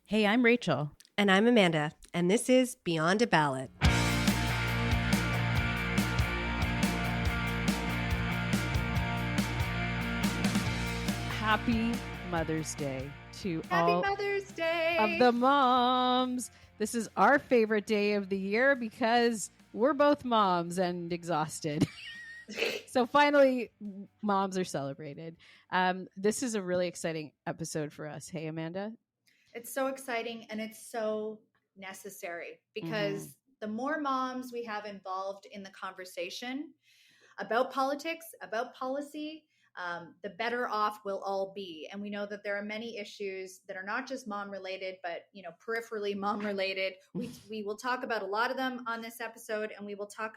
Hey, I'm Rachael. And I'm Amanda, and this is Beyond a Ballot. Happy Mother's Day to Happy all Mother's Day of the moms. This is our favorite day of the year because we're both moms and exhausted. So finally, moms are celebrated. This is a really exciting episode for us. Hey, Amanda? It's so exciting and it's so necessary because the more moms we have involved in the conversation about politics, about policy, the better off we'll all be. And we know that there are many issues that are not just mom related, but peripherally mom related. We will talk about a lot of them on this episode, and we will talk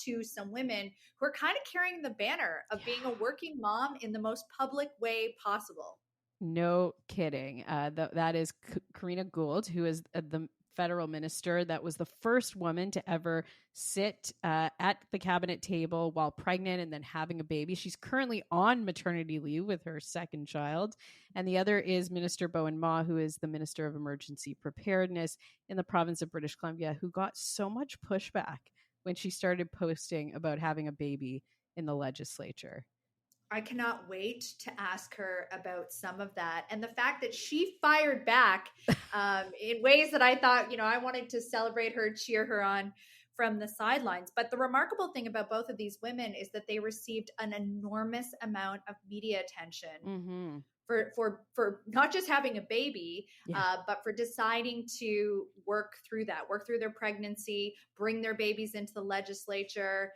to some women who are kind of carrying the banner of being a working mom in the most public way possible. No kidding. That is Karina Gould, who is the federal minister that was the first woman to ever sit at the cabinet table while pregnant and then having a baby. She's currently on maternity leave with her second child. And the other is Minister Bowinn Ma, who is the Minister of Emergency Preparedness in the province of British Columbia, who got so much pushback when she started posting about having a baby in the legislature. I cannot wait to ask her about some of that. And the fact that she fired back in ways that I thought, I wanted to celebrate her, cheer her on from the sidelines. But the remarkable thing about both of these women is that they received an enormous amount of media attention for not just having a baby, but for deciding to work through their pregnancy, bring their babies into the legislature,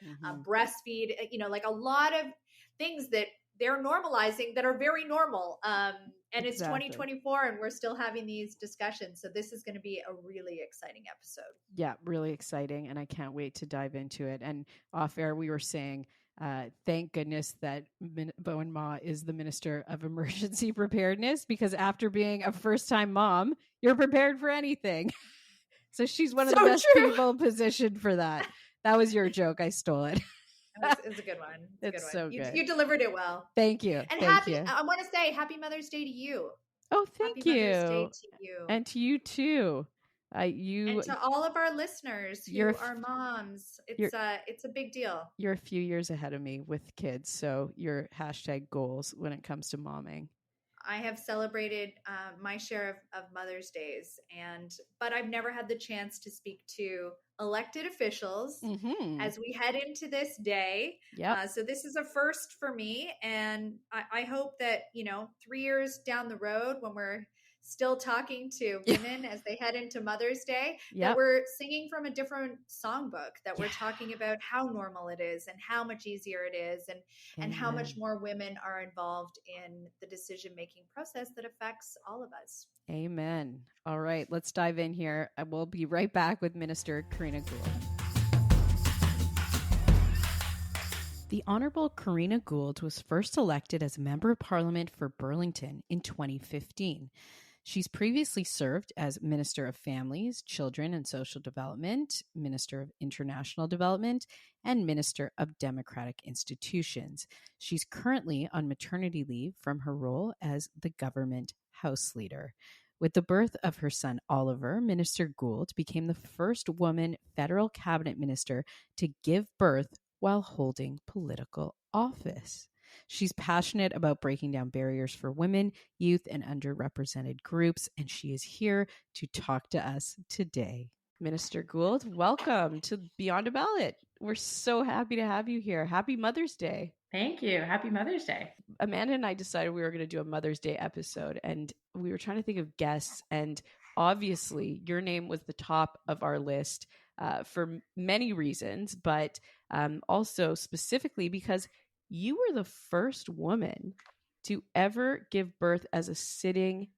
breastfeed, like a lot of things that they're normalizing that are very normal. And it's 2024 and we're still having these discussions. So this is going to be a really exciting episode. Yeah, really exciting. And I can't wait to dive into it. And off air, we were saying, thank goodness that Bowinn Ma is the Minister of Emergency Preparedness, because after being a first-time mom, you're prepared for anything. So she's one of the best people positioned for that. That was your joke. I stole it. It's a good one. It's so good. You delivered it well. Thank you. And I want to say happy Mother's Day to you. Oh, thank you. Happy Mother's Day to you. And to you too. And to all of our listeners who are moms. It's a big deal. You're a few years ahead of me with kids, so your hashtag goals when it comes to momming. I have celebrated my share of Mother's Days, but I've never had the chance to speak to elected officials as we head into this day. So this is a first for me, and I hope that 3 years down the road, when we're still talking to women as they head into Mother's Day, that we're singing from a different songbook, that we're talking about how normal it is and how much easier it is, and how much more women are involved in the decision-making process that affects all of us. Amen. All right, let's dive in here. I will be right back with Minister Karina Gould. The Honourable Karina Gould was first elected as a Member of Parliament for Burlington in 2015. She's previously served as Minister of Families, Children and Social Development, Minister of International Development, and Minister of Democratic Institutions. She's currently on maternity leave from her role as the Government House Leader. With the birth of her son Oliver, Minister Gould became the first woman federal cabinet minister to give birth while holding political office. She's passionate about breaking down barriers for women, youth, and underrepresented groups, and she is here to talk to us today. Minister Gould, welcome to Beyond a Ballot. We're so happy to have you here. Happy Mother's Day. Thank you. Happy Mother's Day. Amanda and I decided we were going to do a Mother's Day episode, and we were trying to think of guests, and obviously your name was the top of our list for many reasons, but also specifically because you were the first woman to ever give birth as a sitting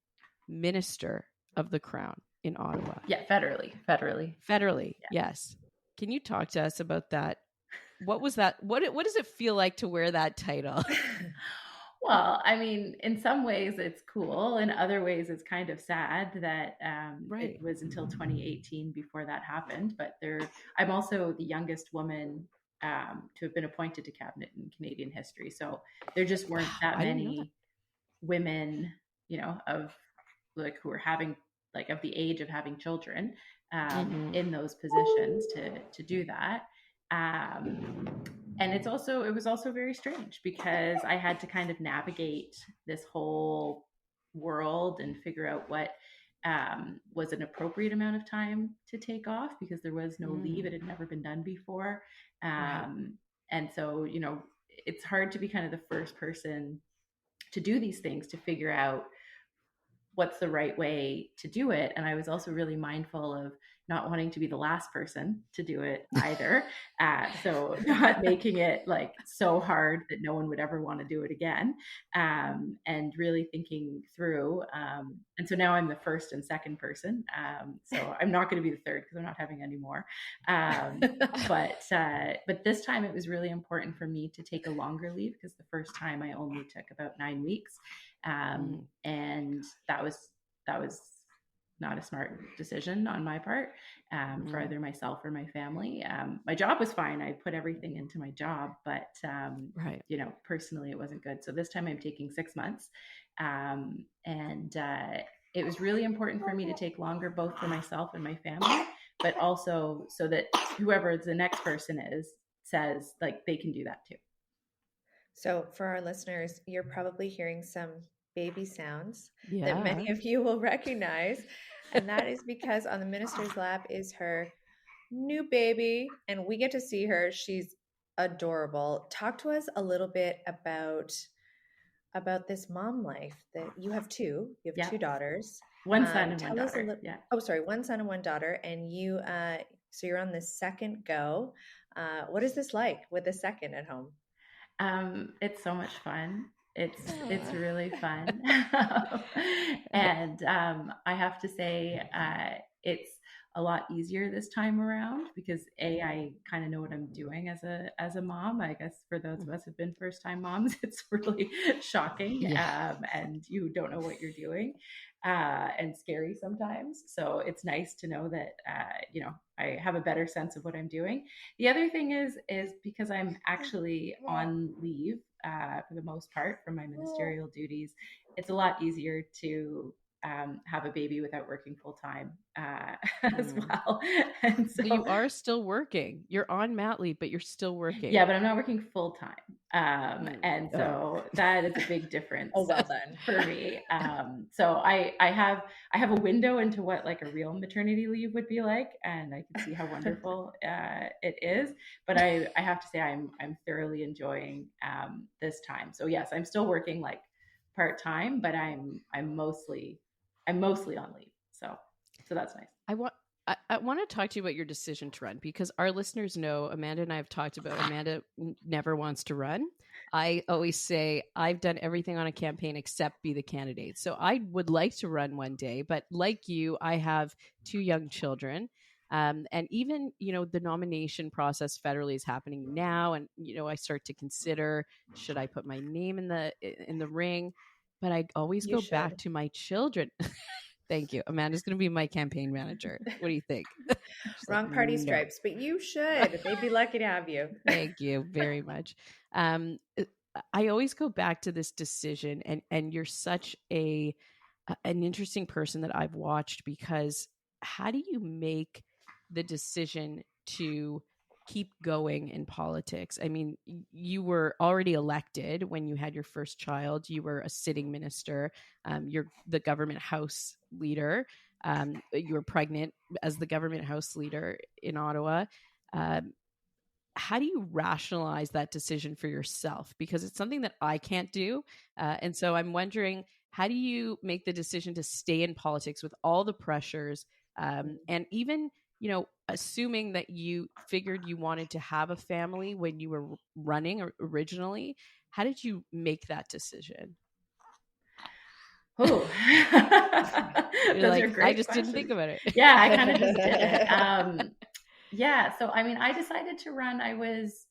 minister of the Crown in Ottawa. Yeah, federally. Yes. Can you talk to us about that? What was that? What does it feel like to wear that title? Well, I mean, in some ways it's cool. In other ways, it's kind of sad that it was until 2018 before that happened. But I'm also the youngest woman to have been appointed to cabinet in Canadian history. So there just weren't that many women, of like who are having, like, of the age of having children, in those positions to do that. And it was also very strange because I had to kind of navigate this whole world and figure out what was an appropriate amount of time to take off, because there was no leave. It had never been done before. And so, you know, it's hard to be kind of the first person to do these things, to figure out what's the right way to do it. And I was also really mindful of not wanting to be the last person to do it either. So not making it like so hard that no one would ever want to do it again. And really thinking through. And so now I'm the first and second person. So I'm not going to be the third because I'm not having any more. But this time it was really important for me to take a longer leave, because the first time I only took about 9 weeks. And that was not a smart decision on my part, for either myself or my family. My job was fine. I put everything into my job, but, you know, personally it wasn't good. So this time I'm taking 6 months. And it was really important for me to take longer, both for myself and my family, but also so that whoever the next person is says like they can do that too. So for our listeners, you're probably hearing some baby sounds that many of you will recognize. And that is because on the minister's lap is her new baby, and we get to see her. She's adorable. Talk to us a little bit about this mom life that you have two. You have two daughters. One son and one daughter. One son and one daughter. And you, so you're on the second go. What is this like with the second at home? It's so much fun. It's really fun. And I have to say, it's a lot easier this time around because I kind of know what I'm doing as a mom. I guess for those of us who've been first time moms, it's really shocking. And you don't know what you're doing, and scary sometimes. So it's nice to know that, you know, I have a better sense of what I'm doing. The other thing is because I'm actually on leave, for the most part from my ministerial duties, it's a lot easier to have a baby without working full time as well. And so you are still working. You're on mat leave, but you're still working. Yeah, but I'm not working full time. And so that is a big difference. Oh, well done for me. So I have a window into what like a real maternity leave would be like, and I can see how wonderful it is. But I have to say I'm thoroughly enjoying this time. So yes, I'm still working like part time, but I'm mostly on leave. So that's nice. I want to talk to you about your decision to run, because our listeners know Amanda and I have talked about Amanda never wants to run. I always say I've done everything on a campaign except be the candidate. So I would like to run one day, but like you, I have 2 young children. And even, you know, the nomination process federally is happening now. And, you know, I start to consider, should I put my name in the ring? But I always go back to my children. Thank you. Amanda's going to be my campaign manager. What do you think? Wrong party stripes, but you should. They'd be lucky to have you. Thank you very much. I always go back to this decision, and you're such an interesting person that I've watched, because how do you make the decision to keep going in politics? I mean, you were already elected when you had your first child. You were a sitting minister. You're the government house leader. You were pregnant as the government house leader in Ottawa. How do you rationalize that decision for yourself? Because it's something that I can't do. And so I'm wondering, how do you make the decision to stay in politics with all the pressures, and even, you know, assuming that you figured you wanted to have a family when you were running originally? How did you make that decision? Oh, You're like, I just didn't think about it. Yeah, I kind of just did it. Yeah, so I mean, I decided to run. I was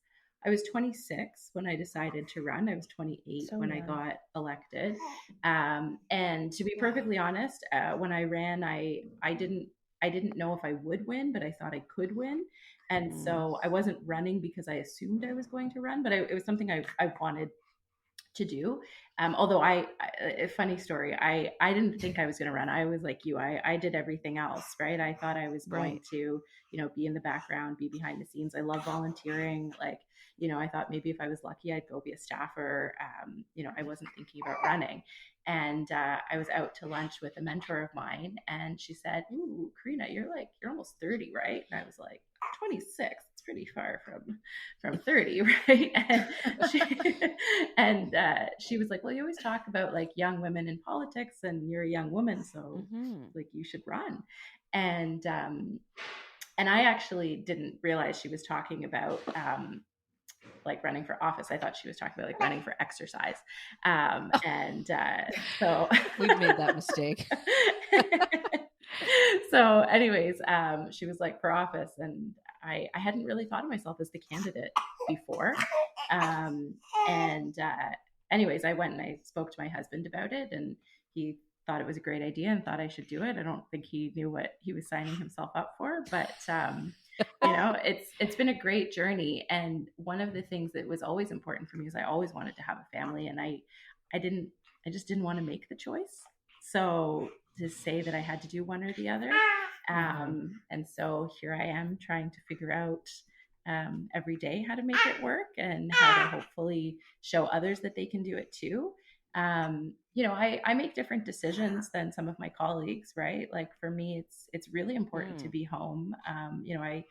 26 when I decided to run. I was 28 when I got elected. And to be perfectly honest, when I ran, I didn't know if I would win, but I thought I could win. And so I wasn't running because I assumed I was going to run, but it was something I wanted to do. Although a funny story, I didn't think I was going to run. I was like you, I did everything else, right? I thought I was going to, be in the background, be behind the scenes. I love volunteering. Like, I thought maybe if I was lucky, I'd go be a staffer. I wasn't thinking about running. And I was out to lunch with a mentor of mine, and she said, "Ooh, Karina, you're almost 30, right?" And I was like, 26. It's pretty far from 30, right? And she was like, "Well, you always talk about like young women in politics, and you're a young woman, so like you should run." And I actually didn't realize she was talking about like running for office. I thought she was talking about like running for exercise. So we've made that mistake. So anyways, she was like, for office, and I hadn't really thought of myself as the candidate before. Anyways, I went and I spoke to my husband about it, and he thought it was a great idea and thought I should do it. I don't think he knew what he was signing himself up for, but it's been a great journey. And one of the things that was always important for me is I always wanted to have a family, and I just didn't want to make the choice. So to say that I had to do one or the other. And so here I am trying to figure out every day how to make it work and how to hopefully show others that they can do it too. I make different decisions than some of my colleagues, right? Like for me, it's really important to be home. I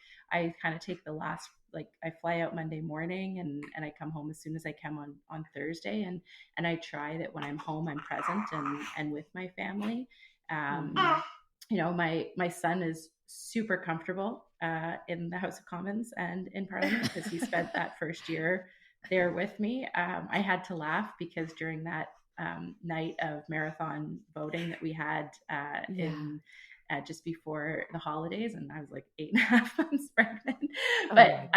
kind of take the last, like I fly out Monday morning and I come home as soon as I can on Thursday. And I try that when I'm home, I'm present and with my family. My son is super comfortable in the House of Commons and in Parliament because he spent that first year there with me. I had to laugh because during that night of marathon voting that we had in just before the holidays, and I was like 8.5 months pregnant. But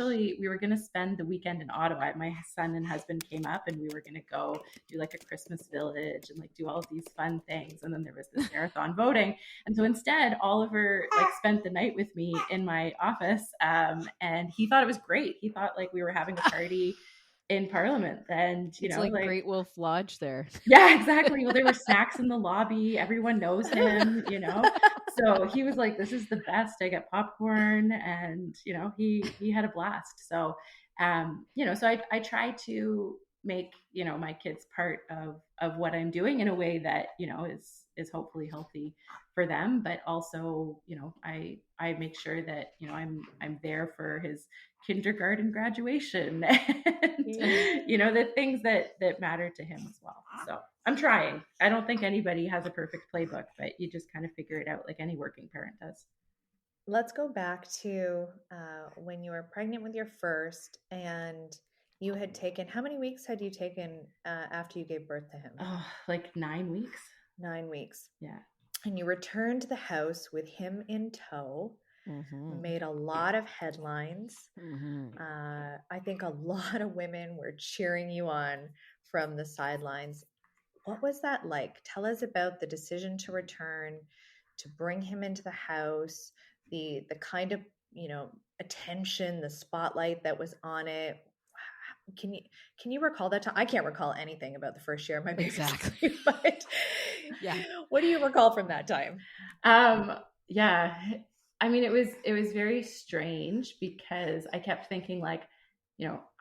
we were going to spend the weekend in Ottawa. My son and husband came up, and we were going to go do like a Christmas village and like do all of these fun things. And then there was this marathon voting, and so instead, Oliver like spent the night with me in my office, and he thought it was great. He thought like we were having a party in Parliament, and it's like Great Wolf Lodge there. Yeah, exactly. Well, there were snacks in the lobby. Everyone knows him, So he was like, "This is the best." I get popcorn, and he had a blast. So, so I try to make my kids part of what I'm doing in a way that is hopefully healthy for them, but also I make sure that I'm there for his kindergarten graduation and the things that matter to him as well. So I'm trying. I don't think anybody has a perfect playbook, but you just kind of figure it out like any working parent does. Let's go back to when you were pregnant with your first, and you had taken, how many weeks had you taken after you gave birth to him? Oh, like 9 weeks. 9 weeks. Yeah. And you returned to the house with him in tow. Made a lot of headlines. I think a lot of women were cheering you on from the sidelines. What was that like? Tell us about the decision to return, to bring him into the house, the kind of attention, the spotlight that was on it. Can you recall that time? I can't recall anything about the first year of my baby. Exactly. But yeah, what do you recall from that time? Yeah. I mean, it was very strange because I kept thinking like,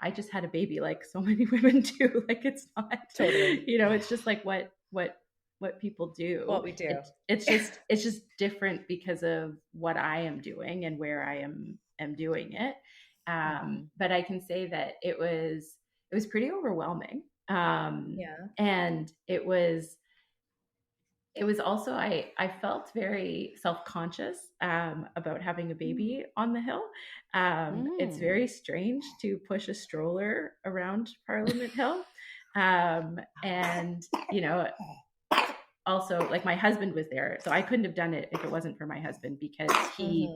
I just had a baby like so many women do. Like it's not totally, it's just like what people do. What we do. It's just different because of what I am doing and where I am doing it. But I can say that it was pretty overwhelming. And it was also, I felt very self-conscious about having a baby on the Hill. It's very strange to push a stroller around Parliament Hill. And, also like my husband was there, so I couldn't have done it if it wasn't for my husband because he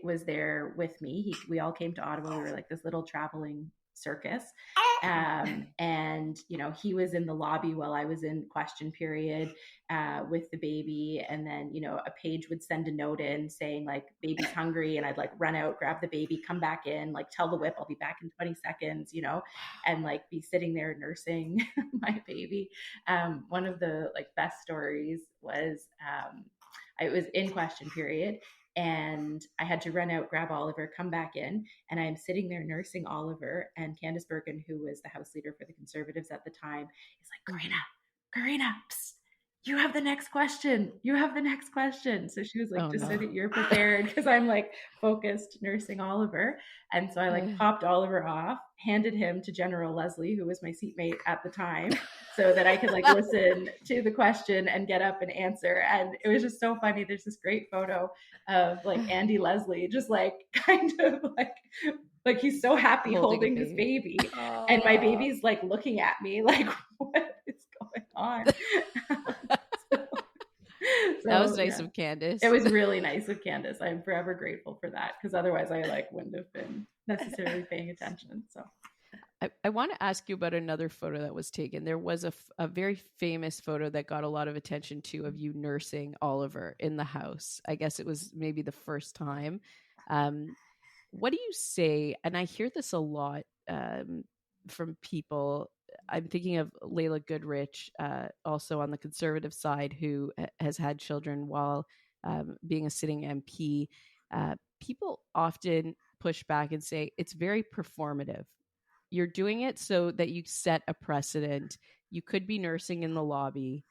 was there with me. We all came to Ottawa. We were like this little traveling circus. And, he was in the lobby while I was in question period with the baby. And then, a page would send a note in saying like, baby's hungry. And I'd like run out, grab the baby, come back in, like tell the whip I'll be back in 20 seconds, and like be sitting there nursing my baby. One of the like best stories was I was in question period and I had to run out, grab Oliver, come back in, and I'm sitting there nursing Oliver. And Candice Bergen, who was the House Leader for the Conservatives at the time, is like, Karina, psst, you have the next question. So she was like, so that you're prepared, because I'm like focused nursing Oliver. And so I like popped Oliver off, handed him to General Leslie, who was my seatmate at the time, so that I could like listen to the question and get up and answer. And it was just so funny. There's this great photo of like Andy Leslie just like kind of like he's so happy holding this baby. And my baby's like looking at me like, what is going on? So, that was nice of Candice. It was really nice of Candice. I'm forever grateful for that, because otherwise I like wouldn't have been necessarily paying attention. So I want to ask you about another photo that was taken. There was a very famous photo that got a lot of attention too, of you nursing Oliver in the house. I guess it was maybe the first time. What do you say? And I hear this a lot from people. I'm thinking of Layla Goodrich, also on the Conservative side, who has had children while being a sitting MP. People often push back and say it's very performative. You're doing it so that you set a precedent. You could be nursing in the lobby.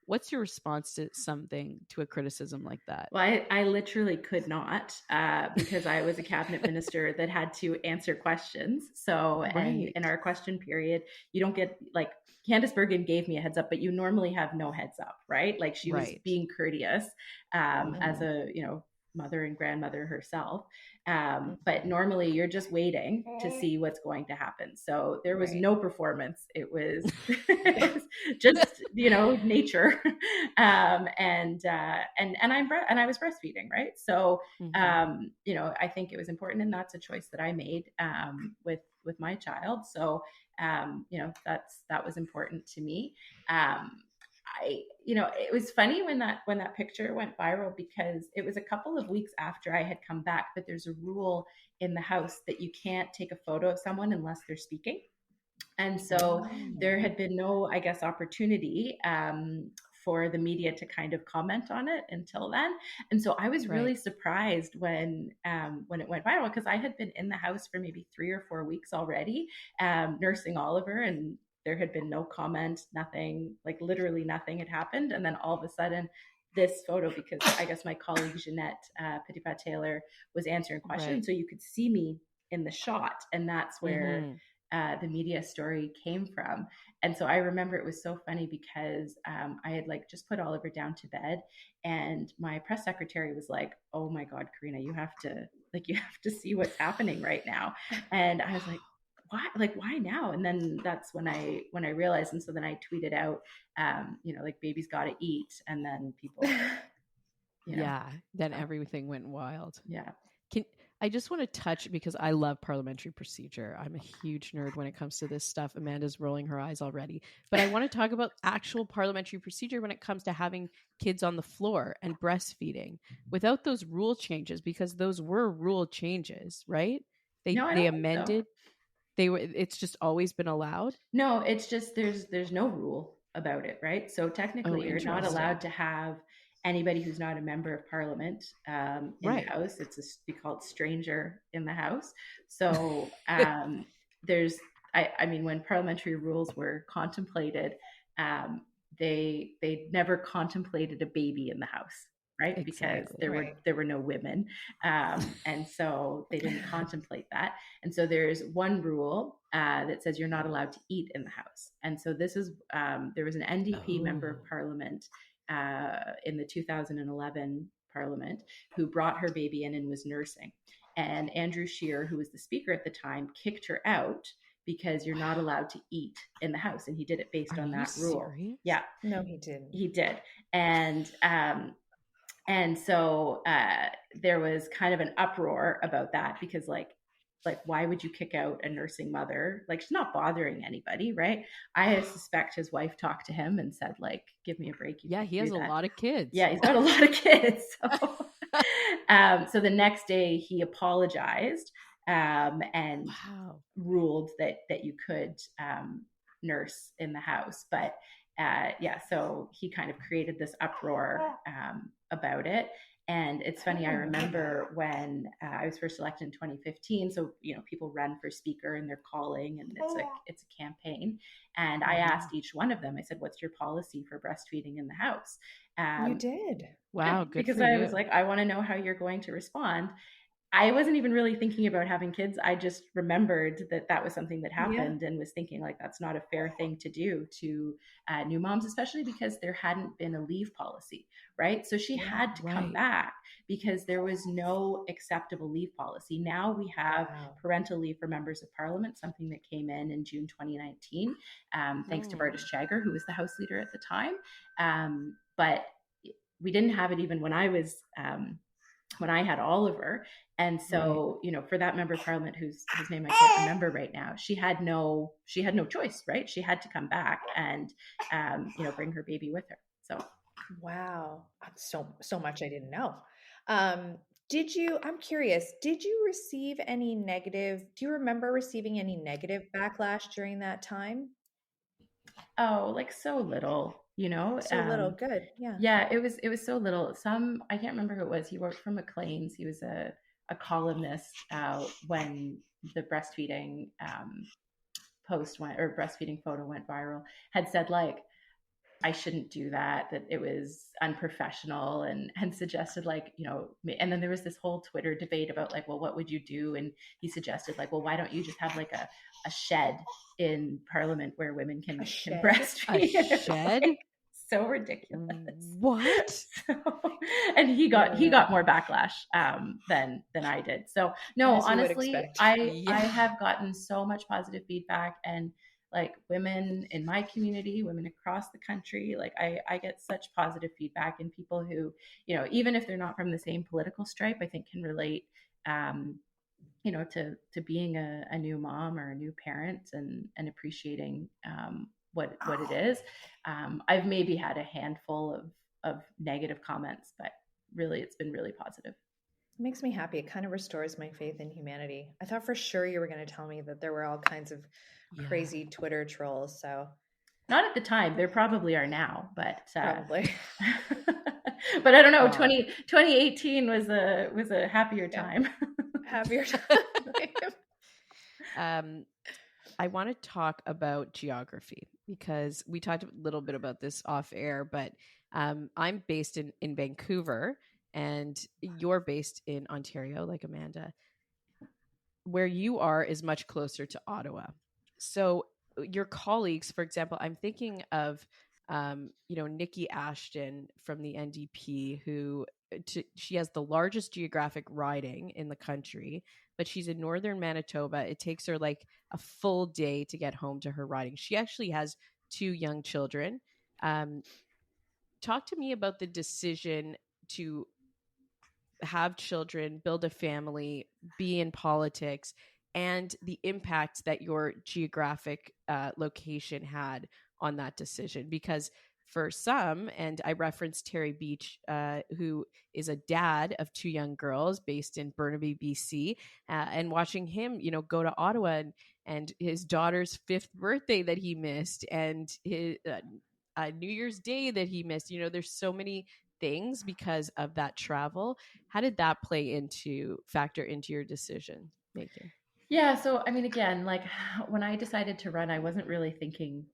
What's your response to a criticism like that? Well, I literally could not, because I was a cabinet minister that had to answer questions. So, and in our question period, you don't get like, Candice Bergen gave me a heads up, but you normally have no heads up, right? Like she was being courteous as a, mother and grandmother herself. But normally you're just waiting to see what's going to happen. So there was no performance. It was, just, nature. And I was breastfeeding. Right. So, I think it was important, and that's a choice that I made, with my child. So, that was important to me. It was funny when that picture went viral, because it was a couple of weeks after I had come back, but there's a rule in the House that you can't take a photo of someone unless they're speaking. And so there had been no, I guess, opportunity for the media to kind of comment on it until then. And so I was really surprised when it went viral, because I had been in the House for maybe 3 or 4 weeks already, nursing Oliver, and there had been no comment, nothing, like literally nothing had happened. And then all of a sudden this photo, because I guess my colleague Jeanette Petitpas-Taylor was answering questions. So you could see me in the shot. And that's where the media story came from. And so I remember it was so funny, because I had like just put Oliver down to bed, and my press secretary was like, oh my God, Karina, you have to see what's happening right now. And I was like, why now? And then that's when I realized. And so then I tweeted out, like, baby's got to eat. And then people, then everything went wild. Yeah. I just want to touch, because I love parliamentary procedure. I'm a huge nerd when it comes to this stuff. Amanda's rolling her eyes already. But I want to talk about actual parliamentary procedure when it comes to having kids on the floor and breastfeeding without those rule changes, because those were rule changes, right? They amended. It's just always been allowed? No, it's just there's no rule about it, right? So technically you're not allowed to have anybody who's not a member of parliament in the House. We call it stranger in the House. So there's, I mean, when parliamentary rules were contemplated, they never contemplated a baby in the House. Right. Because there were no women. And so they didn't contemplate that. And so there's one rule that says you're not allowed to eat in the House. And so this is, there was an NDP member of parliament in the 2011 parliament who brought her baby in and was nursing. And Andrew Scheer, who was the speaker at the time, kicked her out because you're not allowed to eat in the House. And he did it based on that rule. Serious? Yeah. No, he didn't. He did. And so there was kind of an uproar about that, because like like, why would you kick out a nursing mother? Like, she's not bothering anybody, right? I suspect his wife talked to him and said, like, give me a break. He has a lot of kids. Yeah, he's got a lot of kids. So, so the next day he apologized and ruled that you could nurse in the house. But so he kind of created this uproar about it. And it's funny, I remember when I was first elected in 2015. So, people run for speaker and they're calling, and it's a campaign. And I asked each one of them, I said, what's your policy for breastfeeding in the house? You did? Wow, good because for you. I was like, I want to know how you're going to respond. I wasn't even really thinking about having kids. I just remembered that was something that happened and was thinking, like, that's not a fair thing to do to new moms, especially because there hadn't been a leave policy, right? So she had to come back because there was no acceptable leave policy. Now we have parental leave for members of parliament, something that came in June 2019, thanks to Bardish Chagger, who was the House leader at the time. But we didn't have it even when I was when I had Oliver. And so, for that member of parliament whose name I can't remember right now, she had no choice, right? She had to come back and, bring her baby with her. So. Wow. So much I didn't know. I'm curious, did you receive any do you remember receiving any negative backlash during that time? Oh, like so little. So little. Good. Yeah. Yeah, it was so little. I can't remember who it was. He worked for Maclean's. He was a columnist when the breastfeeding post went, or breastfeeding photo went viral, had said, like, I shouldn't do that it was unprofessional, and suggested, like, and then there was this whole Twitter debate about, like, well, what would you do? And he suggested, like, well, why don't you just have like a shed in Parliament where women can breastfeed? A shed? So ridiculous. What? So, and he got more backlash than I did. So no, honestly, I have gotten so much positive feedback, and like women in my community, women across the country, like I get such positive feedback, and people who, even if they're not from the same political stripe, I think can relate, to being a new mom or a new parent, and appreciating what it is. I've maybe had a handful of negative comments, but really it's been really positive. It makes me happy. It kind of restores my faith in humanity. I thought for sure you were going to tell me that there were all kinds of crazy Twitter trolls. So not at the time. There probably are now, but probably. But I don't know. 2018 was a happier time. Happier time. I want to talk about geography, because we talked a little bit about this off air, but I'm based in Vancouver, and you're based in Ontario, like Amanda. Where you are is much closer to Ottawa. So your colleagues, for example, I'm thinking of, Nikki Ashton from the NDP, who she has the largest geographic riding in the country, but she's in northern Manitoba. It takes her like a full day to get home to her riding. She actually has 2 young children. Talk to me about the decision to have children, build a family, be in politics, and the impact that your geographic location had on that decision. Because for some, and I referenced Terry Beach, who is a dad of 2 young girls based in Burnaby, BC, and watching him, go to Ottawa and his daughter's 5th birthday that he missed, and his New Year's Day that he missed. There's so many things because of that travel. How did that factor into your decision making? Yeah. So, I mean, again, like when I decided to run, I wasn't really thinking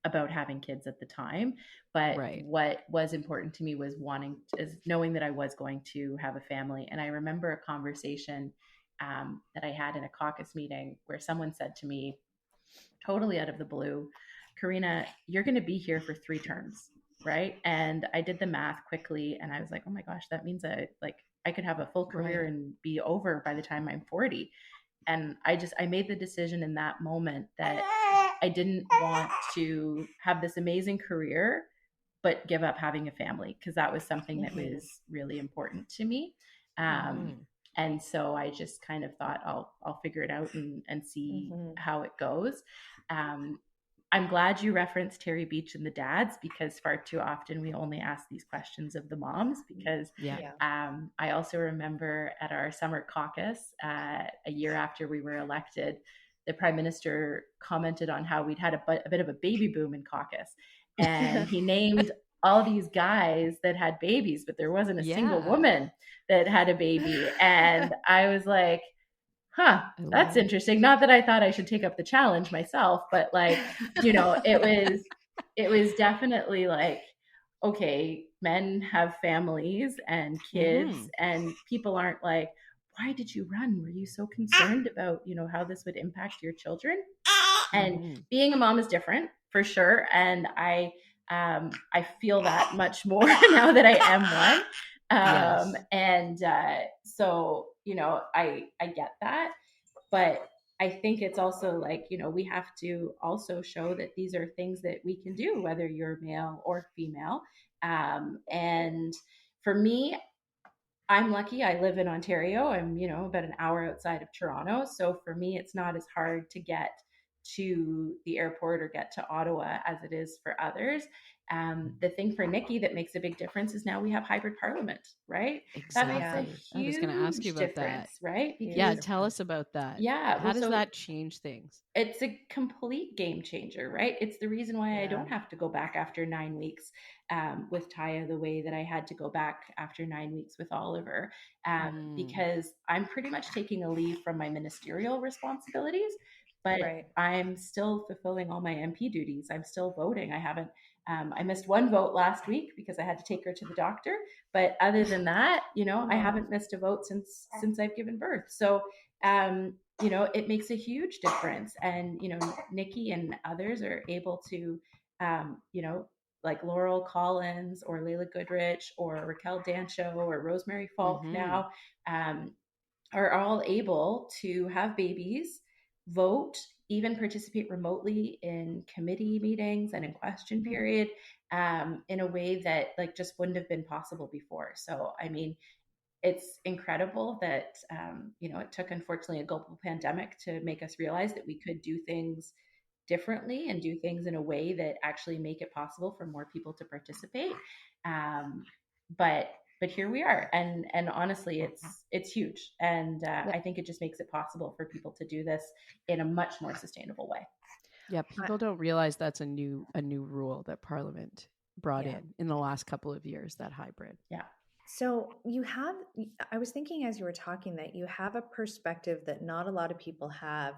about having kids at the time, but what was important to me was knowing that I was going to have a family. And I remember a conversation that I had in a caucus meeting where someone said to me, totally out of the blue, Karina, you're going to be here for 3 terms. Right. And I did the math quickly, and I was like, oh my gosh, that means I could have a full career and be over by the time I'm 40. And I made the decision in that moment that I didn't want to have this amazing career, but give up having a family, because that was something that was really important to me. And so I just kind of thought I'll figure it out and see how it goes. I'm glad you referenced Terry Beach and the dads, because far too often we only ask these questions of the moms, because I also remember at our summer caucus a year after we were elected, the Prime Minister commented on how we'd had a bit of a baby boom in caucus. And he named all these guys that had babies, but there wasn't a single woman that had a baby. And I was like, that's interesting. Not that I thought I should take up the challenge myself, but like, you know, it was definitely like, okay, men have families and kids, and people aren't like, why did you run? Were you so concerned about, you know, how this would impact your children? And being a mom is different for sure. And I feel that much more now that I am one. And so, you know, I get that, but I think it's also like, you know, we have to also show that these are things that we can do, whether you're male or female. And for me, I'm lucky. I live in Ontario. I'm, you know, about an hour outside of Toronto. So for me, it's not as hard to get to the airport or get to Ottawa as it is for others. The thing for Nikki that makes a big difference is now we have hybrid parliament, right? Exactly. That makes a huge I was going to ask you about that, right? Because, tell us about that. Yeah. How does that change things? It's a complete game changer, right? It's the reason why I don't have to go back after 9 weeks with Taya the way that I had to go back after 9 weeks with Oliver, because I'm pretty much taking a leave from my ministerial responsibilities, but I'm still fulfilling all my MP duties. I'm still voting. I haven't, I missed one vote last week because I had to take her to the doctor. But other than that, you know, I haven't missed a vote since I've given birth. So, you know, it makes a huge difference. And, you know, Nikki and others are able to, you know, like Laurel Collins or Layla Goodrich or Raquel Dancho or Rosemary Falk now, are all able to have babies, vote, even participate remotely in committee meetings and in question period, in a way that like just wouldn't have been possible before. So, I mean, it's incredible that, you know, it took, unfortunately, a global pandemic to make us realize that we could do things differently and do things in a way that actually make it possible for more people to participate. But here we are, and honestly, it's huge, and I think it just makes it possible for people to do this in a much more sustainable way. Yeah, people don't realize that's a new rule that Parliament brought in the last couple of years, that hybrid. Yeah. So I was thinking as you were talking that you have a perspective that not a lot of people have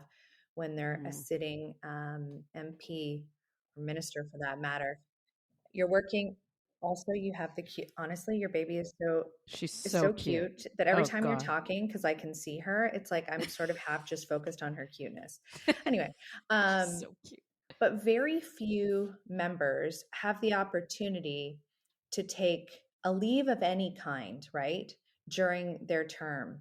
when they're a sitting MP or minister for that matter. You're working. Also, you have the cute. Honestly, your baby is she's so cute that every time you're talking, because I can see her, it's like I'm sort of half just focused on her cuteness. Anyway, so cute. But very few members have the opportunity to take a leave of any kind, right, during their term.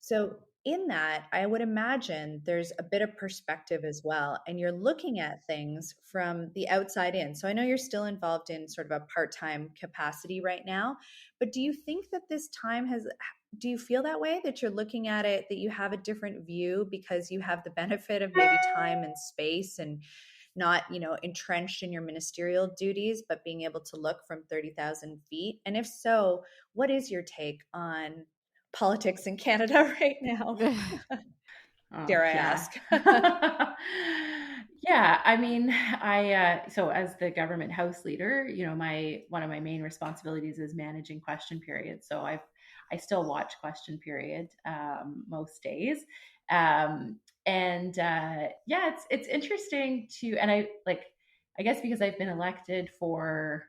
So in that, I would imagine there's a bit of perspective as well. And you're looking at things from the outside in. So I know you're still involved in sort of a part-time capacity right now, but do you think that this time do you feel that way, that you're looking at it, that you have a different view because you have the benefit of maybe time and space and not, you know, entrenched in your ministerial duties, but being able to look from 30,000 feet? And if so, what is your take on politics in Canada right now? Dare I ask? Yeah, I mean, so as the government House leader, you know, one of my main responsibilities is managing question period. So I still watch question period most days. It's interesting and I guess because I've been elected for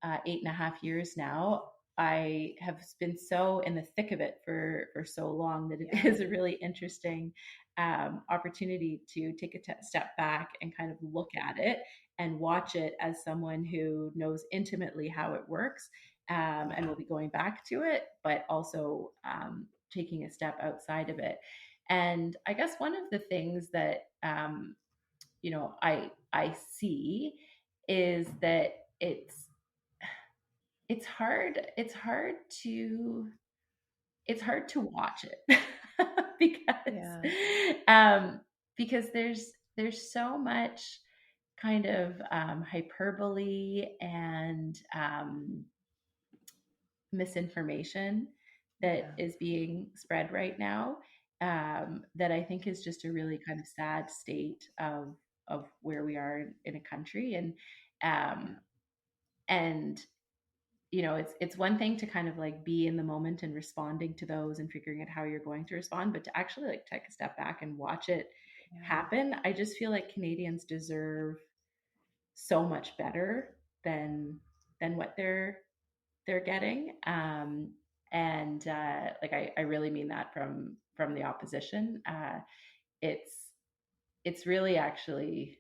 8.5 years now, I have been so in the thick of it for so long that it is a really interesting opportunity to take a step back and kind of look at it and watch it as someone who knows intimately how it works, and will be going back to it, but also taking a step outside of it. And I guess one of the things that you know, I see is that it's hard to it's hard to watch it because there's so much kind of hyperbole and misinformation that is being spread right now, that I think is just a really kind of sad state of where we are in a country. And it's one thing to kind of like be in the moment and responding to those and figuring out how you're going to respond, but to actually like take a step back and watch it happen. I just feel like Canadians deserve so much better than what they're getting. And like I really mean that from the opposition. It's really actually,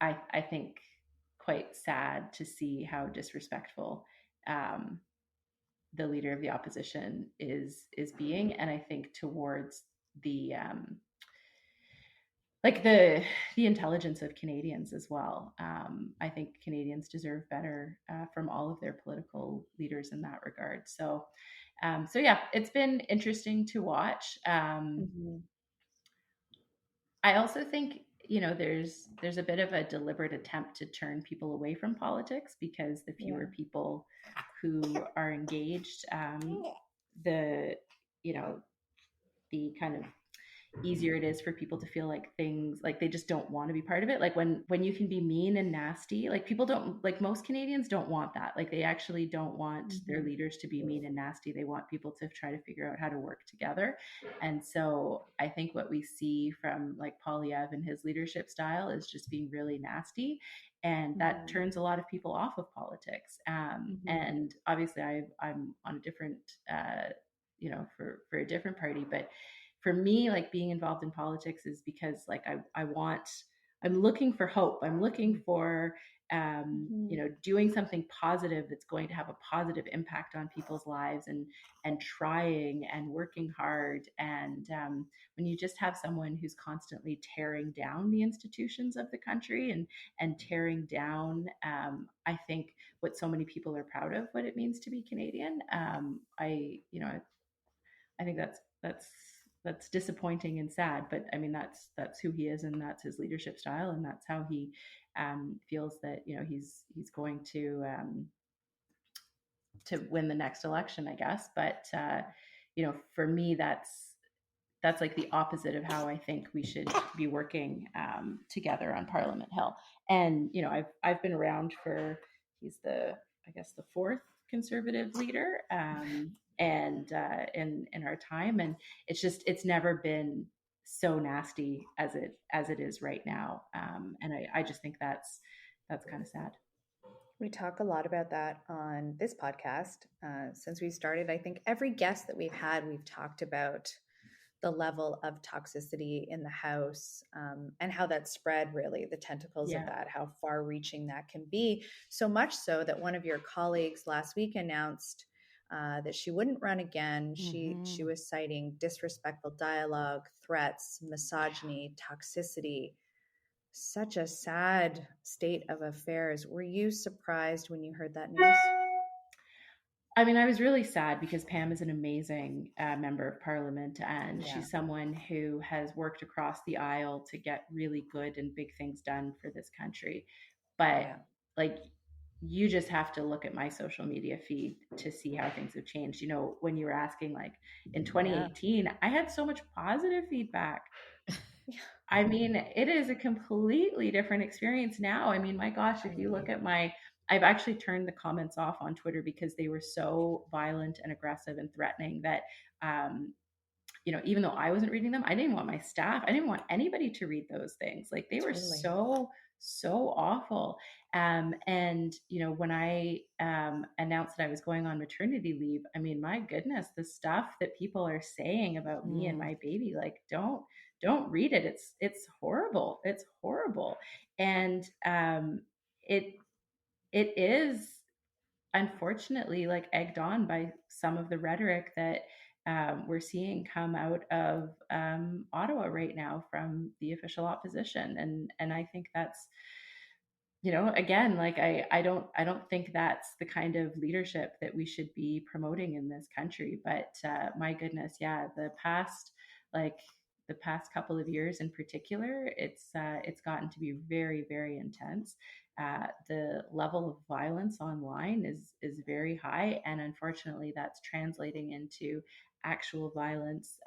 I think, quite sad to see how disrespectful the leader of the opposition is being, and I think towards the like the intelligence of Canadians as well. I think Canadians deserve better from all of their political leaders in that regard. So yeah, it's been interesting to watch. I also think there's a bit of a deliberate attempt to turn people away from politics, because the fewer people who are engaged, the the kind of easier it is for people to feel like things like they just don't want to be part of it. Like when you can be mean and nasty, like people don't, like most Canadians don't want that. Like they actually don't want their leaders to be mean and nasty. They want people to try to figure out how to work together. And so I think what we see from like Polyev and his leadership style is just being really nasty, and that turns a lot of people off of politics. And obviously I'm on a different for a different party, but for me, like being involved in politics is because like I'm looking for hope. I'm looking for doing something positive that's going to have a positive impact on people's lives, and trying and working hard. And when you just have someone who's constantly tearing down the institutions of the country and tearing down, I think what so many people are proud of, what it means to be Canadian. I think that's disappointing and sad, but I mean that's who he is, and that's his leadership style, and that's how he feels that he's going to win the next election, I guess. But for me, that's like the opposite of how I think we should be working together on Parliament Hill. And I've been around for, he's I guess the fourth Conservative leader. And in our time, and it's never been so nasty as it is right now, and I just think that's kind of sad. We talk a lot about that on this podcast since we started. I think every guest that we've had, we've talked about the level of toxicity in the House, and how that spread, really the tentacles of that, how far reaching that can be. So much so that one of your colleagues last week announced that she wouldn't run again. She was citing disrespectful dialogue, threats, misogyny, toxicity. Such a sad state of affairs. Were you surprised when you heard that news? I mean, I was really sad because Pam is an amazing member of Parliament, and she's someone who has worked across the aisle to get really good and big things done for this country. But like, you just have to look at my social media feed to see how things have changed. When you were asking, like in 2018, I had so much positive feedback. I mean, it is a completely different experience now. I mean, my gosh, if you look at I've actually turned the comments off on Twitter because they were so violent and aggressive and threatening that, even though I wasn't reading them, I didn't want my staff, I didn't want anybody to read those things. Like they were so awful. And when I announced that I was going on maternity leave, I mean, my goodness, the stuff that people are saying about me and my baby, like don't read it. It's horrible. It's horrible. And it is unfortunately like egged on by some of the rhetoric that we're seeing come out of Ottawa right now from the official opposition, and I think again, like I don't think that's the kind of leadership that we should be promoting in this country. But my goodness, yeah, like the past couple of years in particular, it's gotten to be very, very intense. The level of violence online is very high, and unfortunately, that's translating into actual violence,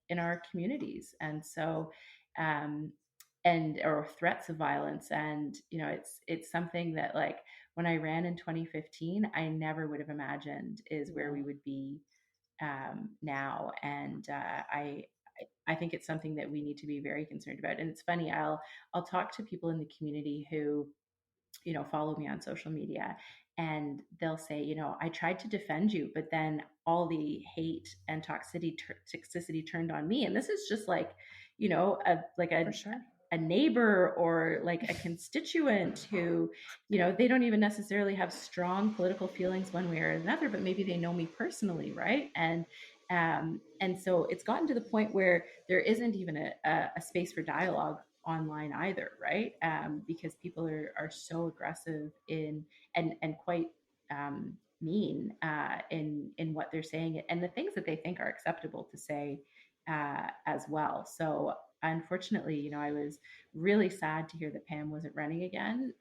in our communities. And so, um, and or threats of violence. And it's something that, like, when I ran in 2015, I never would have imagined is where we would be now. And I think it's something that we need to be very concerned about. And it's funny, I'll talk to people in the community who follow me on social media, and they'll say, I tried to defend you, but then all the hate and toxicity turned on me. And this is just like, For sure. a neighbor or like a constituent who, they don't even necessarily have strong political feelings one way or another, but maybe they know me personally, right? And so it's gotten to the point where there isn't even a space for dialogue online either, right? Because people are so aggressive and quite mean in what they're saying and the things that they think are acceptable to say as well. So unfortunately, I was really sad to hear that Pam wasn't running again.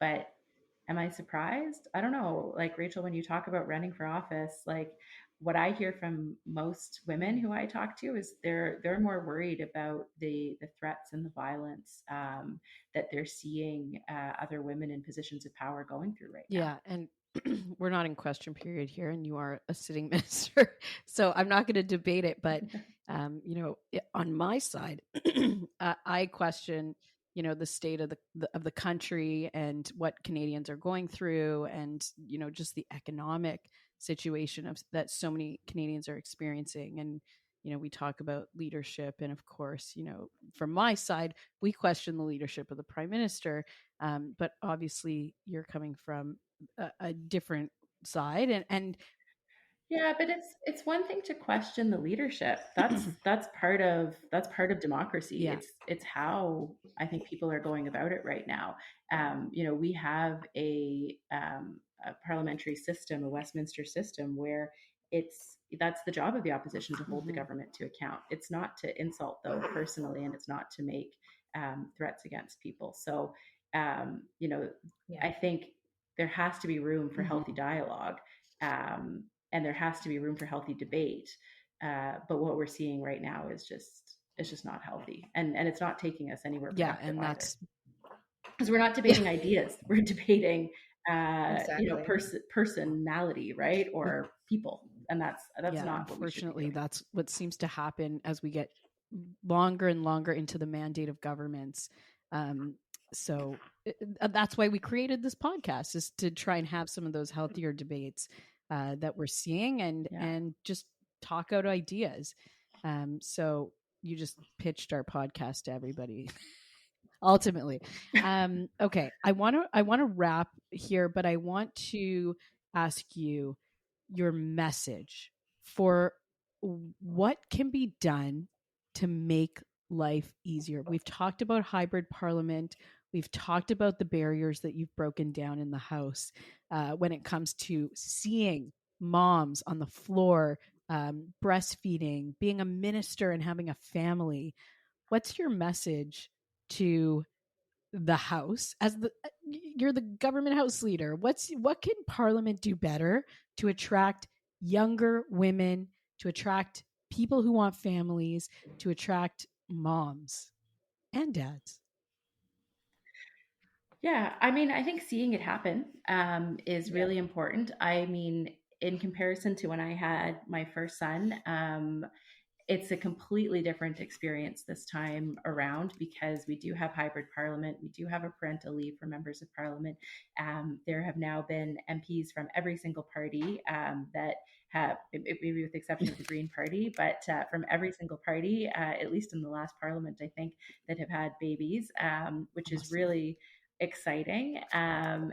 But am I surprised? I don't know. Like, Rachel, when you talk about running for office, like, what I hear from most women who I talk to is they're more worried about the threats and the violence that they're seeing other women in positions of power going through right now. Yeah, and we're not in question period here, and you are a sitting minister, so I'm not going to debate it. But on my side, I question the state of the country and what Canadians are going through, and just the economic situation that so many Canadians are experiencing. And we talk about leadership, and of course, from my side, we question the leadership of the Prime Minister. But obviously, you're coming from a different side, and yeah, but it's one thing to question the leadership. That's part of democracy. yeah, It's how I think people are going about it right now. We have a parliamentary system, a Westminster system, where that's the job of the opposition to hold the government to account. It's not to insult them personally, and it's not to make threats against people. So, I think there has to be room for healthy dialogue. And there has to be room for healthy debate. But what we're seeing right now is just not healthy, and it's not taking us anywhere productive. Yeah, and that's because we're not debating ideas; we're debating, Exactly. personality, right, or people, and that's yeah. not. Unfortunately, that's what seems to happen as we get longer and longer into the mandate of governments. So that's why we created this podcast, is to try and have some of those healthier debates that we're seeing, and just talk out ideas. So you just pitched our podcast to everybody. Ultimately, okay. I want to wrap here, but I want to ask you your message for what can be done to make life easier. We've talked about hybrid parliament. We've talked about the barriers that you've broken down in the House when it comes to seeing moms on the floor, breastfeeding, being a minister and having a family. What's your message to the House you're the government House leader? What can Parliament do better to attract younger women, to attract people who want families, to attract moms and dads? Yeah, I mean, I think seeing it happen is really important. I mean, in comparison to when I had my first son, it's a completely different experience this time around, because we do have hybrid parliament. We do have a parental leave for members of parliament. There have now been MPs from every single party that have, maybe with the exception of the Green Party, but from every single party, at least in the last parliament, I think, that have had babies, which is really exciting. And,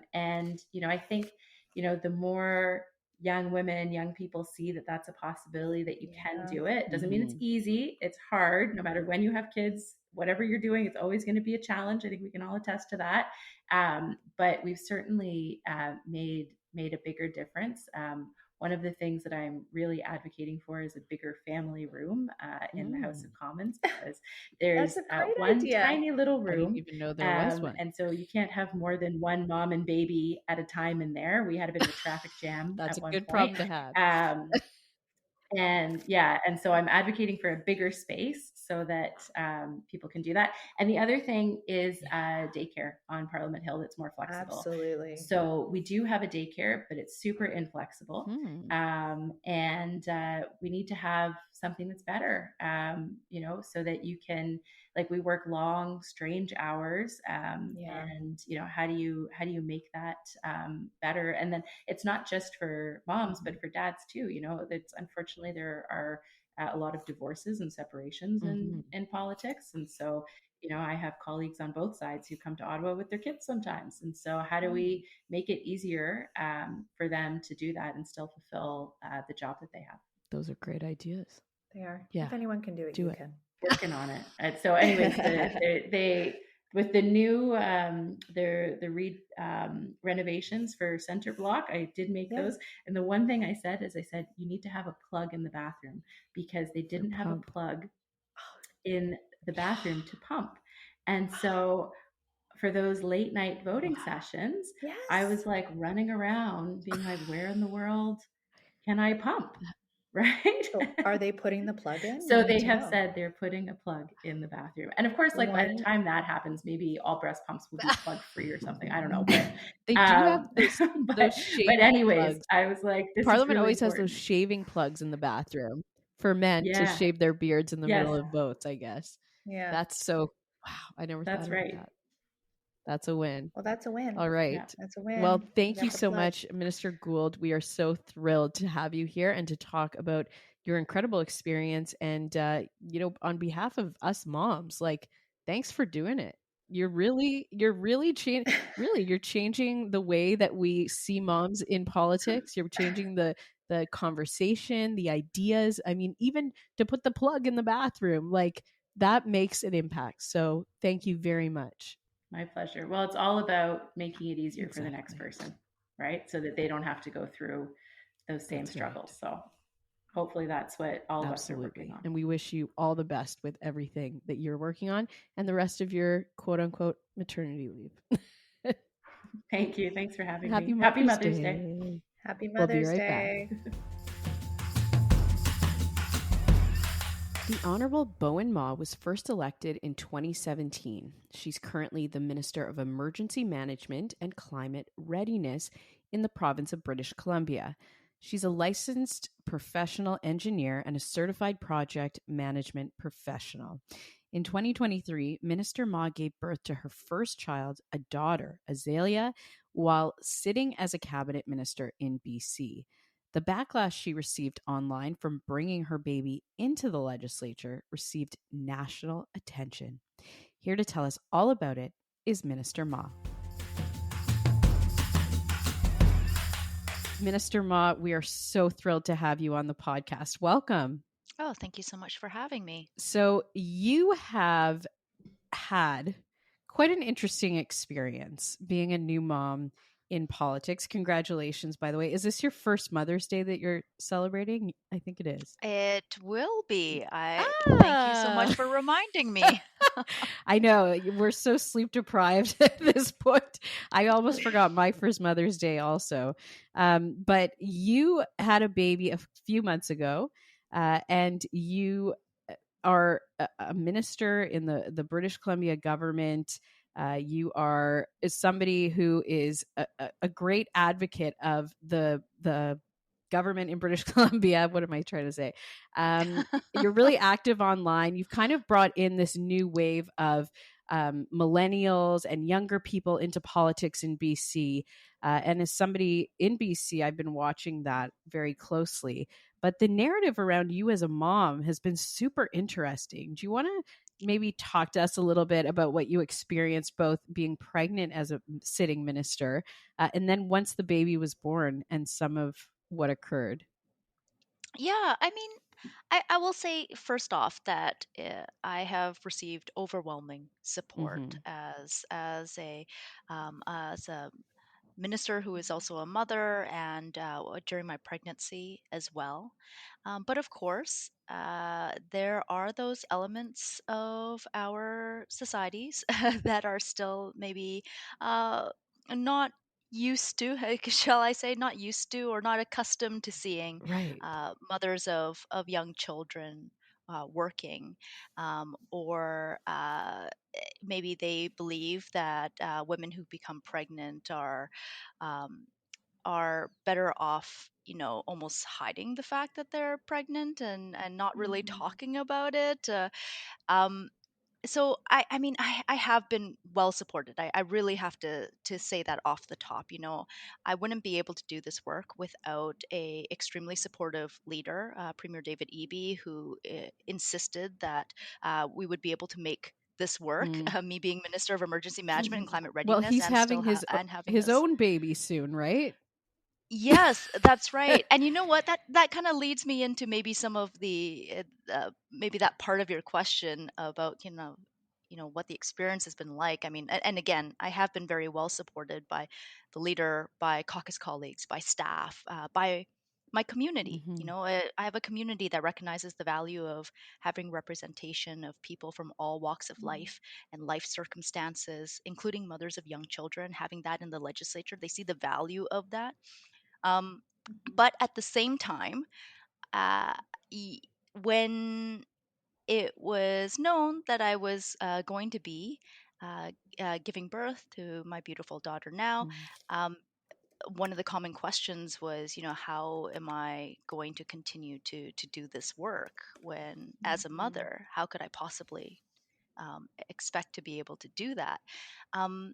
I think, the more young women, young people see that that's a possibility, that you can do it. Doesn't mean it's easy. It's hard. No matter when you have kids, whatever you're doing, it's always going to be a challenge. I think we can all attest to that. But we've certainly made a bigger difference. One of the things that I'm really advocating for is a bigger family room in the House of Commons, because there's one idea. Tiny little room. I didn't even know there was one. And so you can't have more than one mom and baby at a time in there. We had a bit of a traffic jam. That's at a one good point. problem to have. And so I'm advocating for a bigger space so that people can do that. And the other thing is daycare on Parliament Hill that's more flexible. Absolutely. So we do have a daycare, but it's super inflexible. And we need to have something that's better, so that you can, like, we work long, strange hours. And, how do you make that better? And then it's not just for moms, but for dads too. That's unfortunately there are a lot of divorces and separations in politics. And so, I have colleagues on both sides who come to Ottawa with their kids sometimes. And so how do we make it easier for them to do that and still fulfill the job that they have? Those are great ideas. They are. Yeah. If anyone can do it, you can. Working on it. And so anyways, they with the new the renovations for Center Block, I did make those. And the one thing I said is, you need to have a plug in the bathroom, because they didn't have a plug in the bathroom to pump. And so for those late night voting sessions, I was like running around being like, where in the world can I pump? Right? So are they putting the plug in? So they have said they're putting a plug in the bathroom. And of course, like by the time that happens, maybe all breast pumps will be plug free or something. I don't know. But they do have those but anyways, plugs. I was like, this Parliament is really always important. has those shaving plugs in the bathroom for men to shave their beards in the middle of votes, I guess. Yeah. That's so, wow. I never thought of that. That's a win. Well, that's a win. All right. Yeah, that's a win. Well, thank you so much, Minister Gould. We are so thrilled to have you here and to talk about your incredible experience. And, on behalf of us moms, like, thanks for doing it. You're really you're changing the way that we see moms in politics. You're changing the conversation, the ideas. I mean, even to put the plug in the bathroom, like, that makes an impact. So thank you very much. My pleasure. Well, it's all about making it easier for the next person, right? So that they don't have to go through those same struggles. Right. So hopefully that's what all of us are working on. And we wish you all the best with everything that you're working on and the rest of your quote unquote maternity leave. Thank you. Thanks for having me. Happy Mother's Day. Happy Mother's Day. The Honorable Bowinn Ma was first elected in 2017. She's currently the Minister of Emergency Management and Climate Readiness in the province of British Columbia. She's a licensed professional engineer and a certified project management professional. In 2023, Minister Ma gave birth to her first child, a daughter, Azalea, while sitting as a cabinet minister in BC. The backlash she received online from bringing her baby into the legislature received national attention. Here to tell us all about it is Minister Ma. Minister Ma, we are so thrilled to have you on the podcast. Welcome. Oh, thank you so much for having me. So you have had quite an interesting experience being a new mom in politics. Congratulations, by the way. Is this your first Mother's Day that you're celebrating? I think it is. It will be. Thank you so much for reminding me. I know. We're so sleep deprived at this point. I almost forgot my first Mother's Day also. But you had a baby a few months ago, and you are a minister in the British Columbia government. You are somebody who is a great advocate of the government in British Columbia. What am I trying to say? You're really active online. You've kind of brought in this new wave of millennials and younger people into politics in BC. And as somebody in BC, I've been watching that very closely. But the narrative around you as a mom has been super interesting. Do you want to maybe talk to us a little bit about what you experienced both being pregnant as a sitting minister and then once the baby was born and some of what occurred? Yeah, I mean, I will say first off that I have received overwhelming support Mm-hmm. as a minister who is also a mother, and during my pregnancy as well. But of course, there are those elements of our societies that are still maybe uh, not used to, shall I say, not used to or not accustomed to seeing Right. mothers of young children working, or maybe they believe that women who become pregnant um, are better off, almost hiding the fact that they're pregnant and not really Mhm. talking about it. Um, so I mean, I have been well supported. I really have to say that off the top. I wouldn't be able to do this work without a extremely supportive leader, Premier David Eby, who insisted that we would be able to make this work. Mm. Me being Minister of Emergency Management and Climate Well, Readiness, he's and having still and having his this. own baby soon, right? Yes, that's right. And you know what? That kind of leads me into maybe some of the maybe that part of your question about what the experience has been like. I mean, and again, I have been very well supported by the leader, by caucus colleagues, by staff, by my community. Mm-hmm. I have a community that recognizes the value of having representation of people from all walks of life and life circumstances, including mothers of young children. Having that in the legislature, they see the value of that. um, but at the same time, uh, y- when it was known that I was going to be uh, giving birth to my beautiful daughter now, Mm. um, one of the common questions was, how am I going to continue to do this work when, as a mother, how could I possibly expect to be able to do that? Um,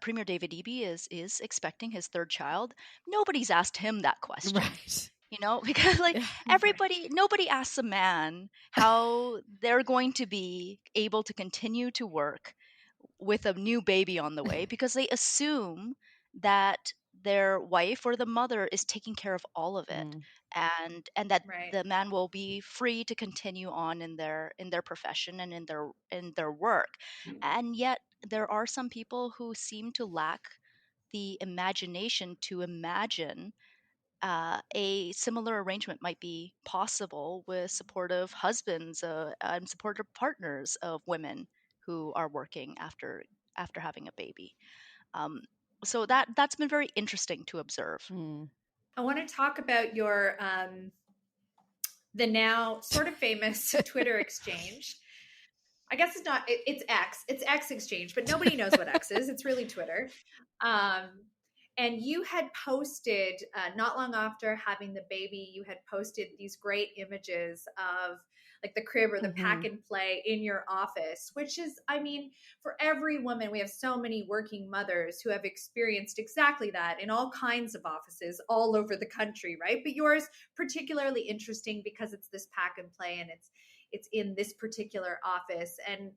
Premier David Eby is expecting his third child. Nobody's asked him that question, Right. because like Yeah. nobody asks a man how they're going to be able to continue to work with a new baby on the way, because they assume that their wife or the mother is taking care of all of it, Mm. and that Right. the man will be free to continue on in their profession and in their work. And yet there are some people who seem to lack the imagination to imagine a similar arrangement might be possible with supportive husbands and supportive partners of women who are working after having a baby. Um, so that's been very interesting to observe. Mm. I want to talk about your the now sort of famous Twitter exchange. I guess it's not. It's X. It's X exchange, but nobody knows what X is. It's really Twitter. Um, and you had posted not long after having the baby. You had posted these great images of like the crib or the pack Mm-hmm. and play in your office, which is, I mean, for every woman, we have so many working mothers who have experienced exactly that in all kinds of offices all over the country, right? But yours particularly interesting because it's this pack and play, and it's in this particular office. And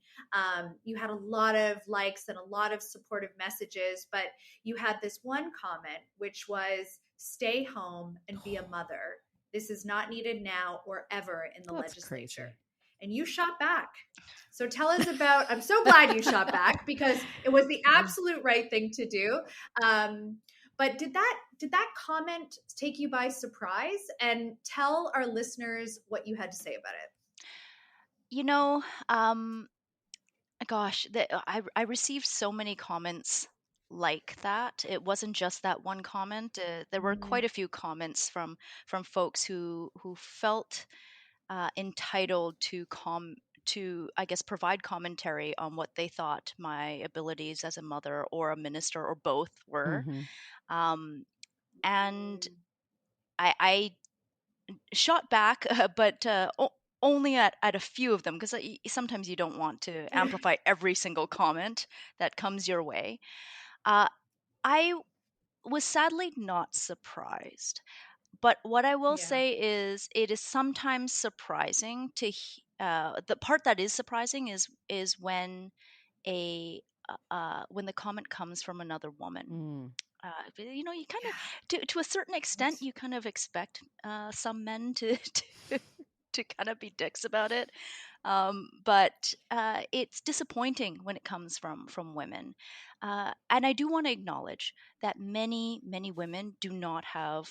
you had a lot of likes and a lot of supportive messages, but you had this one comment, which was, stay home and be a mother. This is not needed now or ever in the That's legislature. crazy. And you shot back. So tell us about, I'm so glad you shot back because it was the absolute right thing to do. But did that comment take you by surprise? And tell our listeners what you had to say about it. You know, gosh, I received so many comments like that. It wasn't just that one comment. There were quite a few comments from folks who felt entitled to, I guess, provide commentary on what they thought my abilities as a mother or a minister or both were. Mm-hmm. Um, and I shot back, but only at a few of them, because sometimes you don't want to amplify every single comment that comes your way. Uh, I was sadly not surprised. But what I will Yeah. say is, it is sometimes surprising the part that is surprising is when a when the comment comes from another woman. Mm. You know, you kind of, to a certain extent, you kind of expect some men to kind of be dicks about it. But it's disappointing when it comes from women. And I do want to acknowledge that many women do not have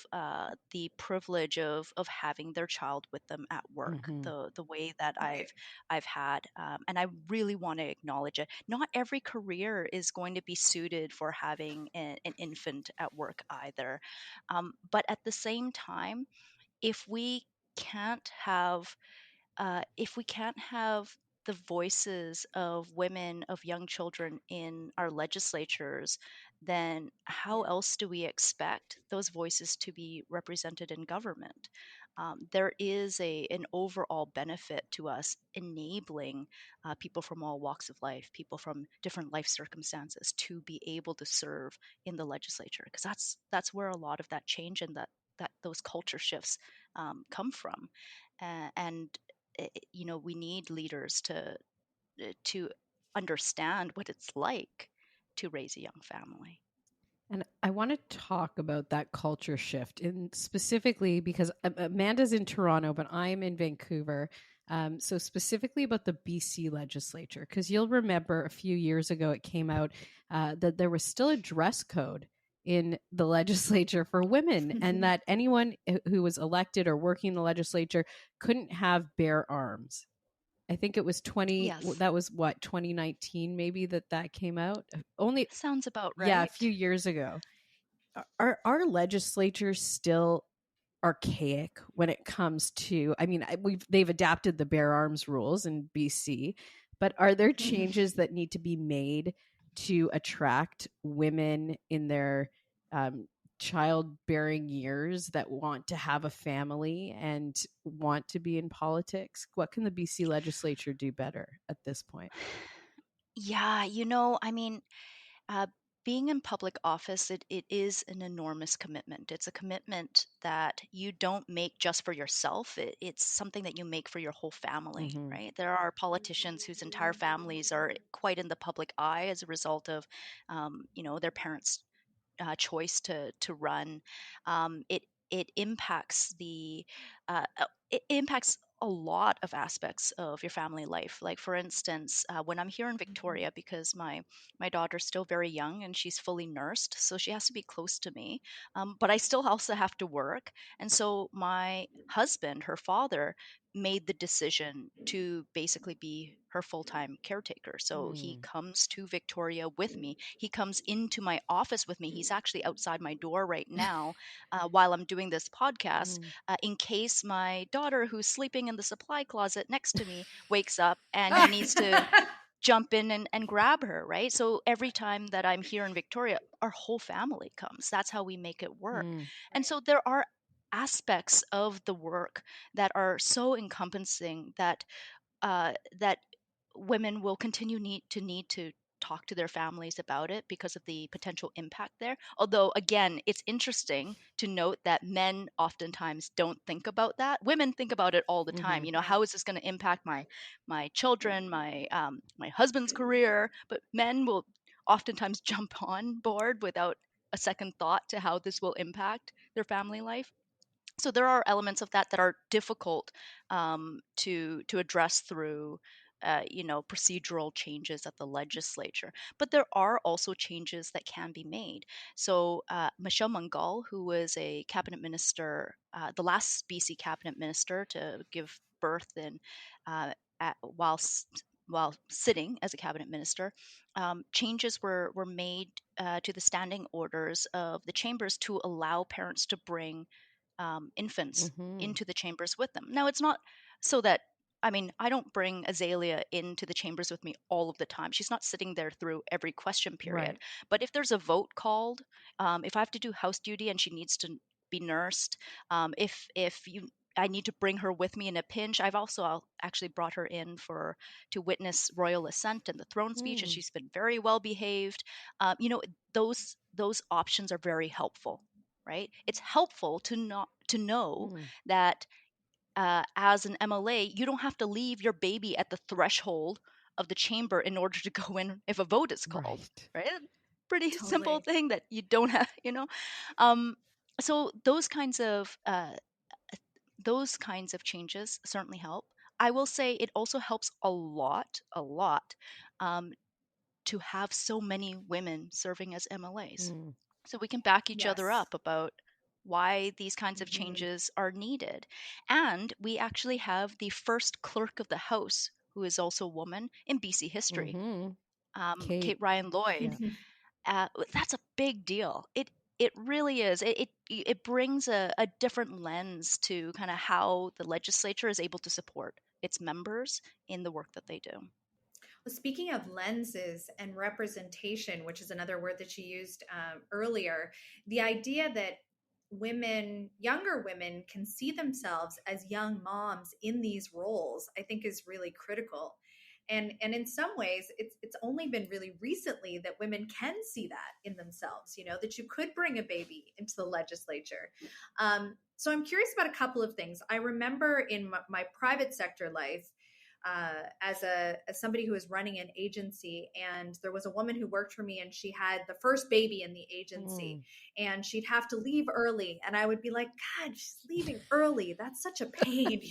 the privilege of having their child with them at work the way that I've had. And I really want to acknowledge it. Not every career is going to be suited for having an infant at work either. But at the same time, if we can't have if we can't have the voices of women, of young children in our legislatures, then how else do we expect those voices to be represented in government? There is an overall benefit to us enabling people from all walks of life, people from different life circumstances, to be able to serve in the legislature, because that's where a lot of that change and that those culture shifts come from. And you know, we need leaders to understand what it's like to raise a young family. And I want to talk about that culture shift, and specifically because Amanda's in Toronto, but I'm in Vancouver. So specifically about the BC legislature, because you'll remember a few years ago it came out that there was still a dress code in the legislature for women, and that anyone who was elected or working in the legislature couldn't have bare arms. I think it was Yes. that was what, 2019 maybe that came out. Only Sounds about right. Yeah, a few years ago. Are our legislatures still archaic when it comes to, I mean, they've adapted the bare arms rules in BC, but are there changes that need to be made to attract women in their childbearing years that want to have a family and want to be in politics? What can the BC legislature do better at this point? Yeah, you know, I mean, uh, being in public office, it is an enormous commitment. It's a commitment that you don't make just for yourself. It's something that you make for your whole family, right? There are politicians whose entire families are quite in the public eye as a result of, you know, their parents' choice to run. It impacts it impacts a lot of aspects of your family life. Like, for instance, when I'm here in Victoria, because my daughter's still very young and she's fully nursed, so she has to be close to me. But I still also have to work, and so my husband, her father, made the decision to basically be her full-time caretaker. So he comes to Victoria with me. He comes into my office with me. He's actually outside my door right now while I'm doing this podcast, in case my daughter, who's sleeping in the supply closet next to me, wakes up and he needs to jump in and grab her, right? So every time that I'm here in Victoria, our whole family comes. That's how we make it work. And so there are aspects of the work that are so encompassing that that women will continue need to talk to their families about it because of the potential impact there. Although, again, it's interesting to note that men oftentimes don't think about that. Women think about it all the time. You know, how is this going to impact my children, my husband's career? But men will oftentimes jump on board without a second thought to how this will impact their family life. So there are elements of that that are difficult to address through you know, procedural changes at the legislature, but there are also changes that can be made. So Michelle Mungal, who was a cabinet minister, the last BC cabinet minister to give birth in while sitting as a cabinet minister, changes were made to the standing orders of the chambers to allow parents to bring infants into the chambers with them. Now, it's not so that, I mean, I don't bring Azalea into the chambers with me all of the time. She's not sitting there through every question period. Right. But if there's a vote called, if I have to do house duty and she needs to be nursed, if you I need to bring her with me in a pinch. I'll actually brought her in to witness royal assent and the throne speech, and she's been very well behaved. You know, those options are very helpful, right? It's helpful to know that as an MLA, you don't have to leave your baby at the threshold of the chamber in order to go in if a vote is called, right? Pretty simple thing that you don't have, so those kinds of changes certainly help. I will say it also helps a lot, um, to have so many women serving as MLAs. So we can back each other up about why these kinds of changes are needed. And we actually have the first clerk of the House who is also a woman in BC history, Kate Ryan Lloyd. That's a big deal. It really is. It brings a different lens to kind of how the legislature is able to support its members in the work that they do. Well, speaking of lenses and representation, which is another word that you used earlier, the idea that younger women, can see themselves as young moms in these roles, I think is really critical. And in some ways, it's only been really recently that women can see that in themselves. That you could bring a baby into the legislature. So I'm curious about a couple of things. I remember in my private sector life, as somebody who was running an agency, and there was a woman who worked for me, and she had the first baby in the agency, and she'd have to leave early, and I would be like, God, she's leaving early, that's such a pain.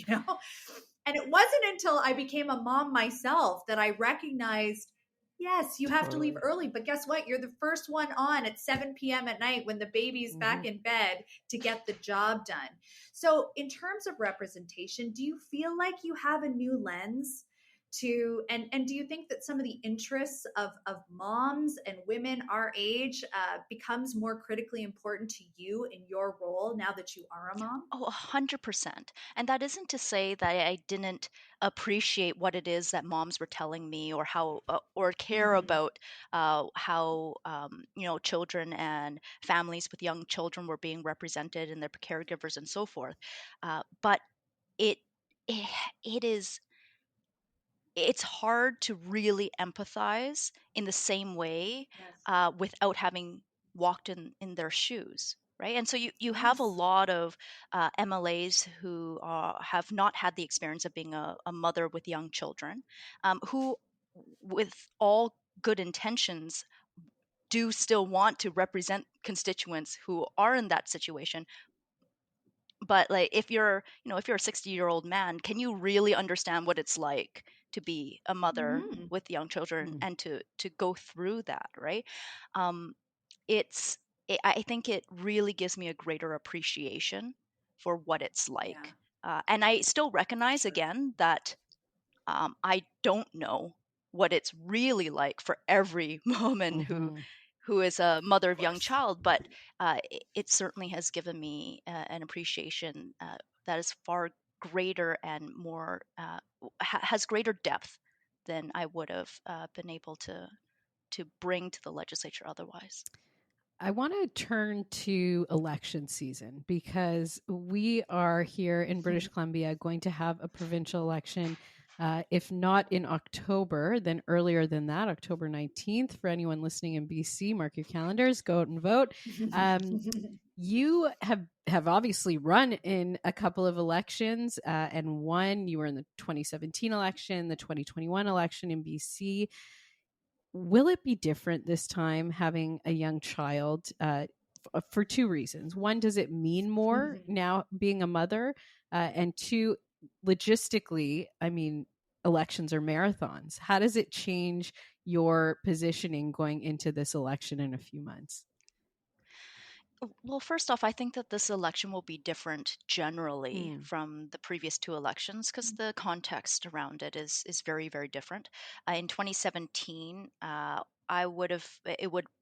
And it wasn't until I became a mom myself that I recognized, yes, you have to leave early, but guess what? You're the first one on at 7 p.m. at night when the baby's back in bed to get the job done. So in terms of representation, do you feel like you have a new lens to, and do you think that some of the interests of moms and women our age becomes more critically important to you in your role now that you are a mom? Oh, 100%. And that isn't to say that I didn't appreciate what it is that moms were telling me, or how, or care about how, children and families with young children were being represented and their caregivers and so forth. But it, it, it is it's hard to really empathize in the same way without having walked in their shoes, right? And so you have a lot of MLAs who have not had the experience of being a mother with young children, who, with all good intentions, do still want to represent constituents who are in that situation. But like, if you're a 60-year-old man, can you really understand what it's like to be a mother with young children and to go through that, right? um I think it really gives me a greater appreciation for what it's like. And I still recognize again that I don't know what it's really like for every woman who is a mother of young child, but it certainly has given me an appreciation that is far greater and more has greater depth than I would have been able to bring to the legislature otherwise. I want to turn to election season, because we are here in British Columbia going to have a provincial election. If not in October, then earlier than that, October 19th. For anyone listening in BC, mark your calendars, go out and vote. You have obviously run in a couple of elections and won. You were in the 2017 election, the 2021 election in BC. Will it be different this time, having a young child? For two reasons. One, does it mean more now being a mother? And two, logistically, I mean, elections are marathons. How does it change your positioning going into this election in a few months? Well, first off, I think that this election will be different generally from the previous two elections, because the context around it is very, very different. In 2017, it would have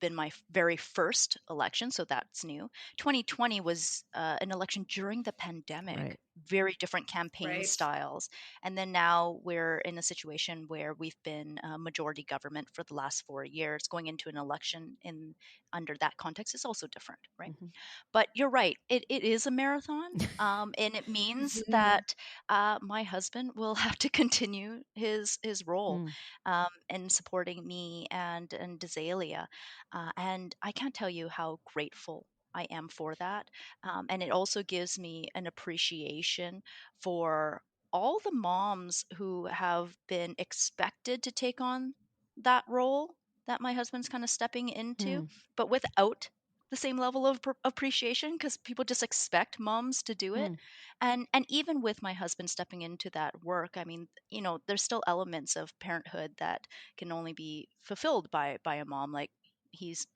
been my very first election, so that's new. 2020 was an election during the pandemic, very different campaign styles. And then now we're in a situation where we've been a majority government for the last 4 years. Going into an election under that context is also different, right? But you're right, it is a marathon, and it means that my husband will have to continue his role in supporting me and Desalia, and I can't tell you how grateful I am for that. And it also gives me an appreciation for all the moms who have been expected to take on that role that my husband's kind of stepping into, but without the same level of appreciation, because people just expect moms to do it. And even with my husband stepping into that work, I mean, there's still elements of parenthood that can only be fulfilled by a mom. Like, he's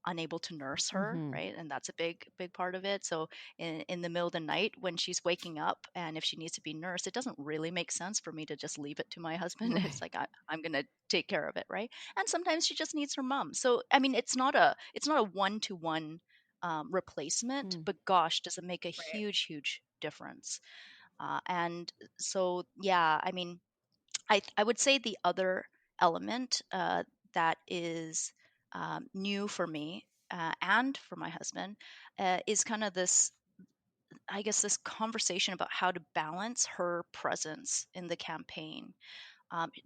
unable to nurse her, right? And that's a big part of it. So in the middle of the night when she's waking up, and if she needs to be nursed, it doesn't really make sense for me to just leave it to my husband. Right. It's like, I'm gonna take care of it, right? And sometimes she just needs her mom. So I mean, it's not a one-to-one replacement, but gosh, does it make a huge difference. And so, yeah, I mean, I would say the other element that is new for me and for my husband is kind of this, I guess, this conversation about how to balance her presence in the campaign.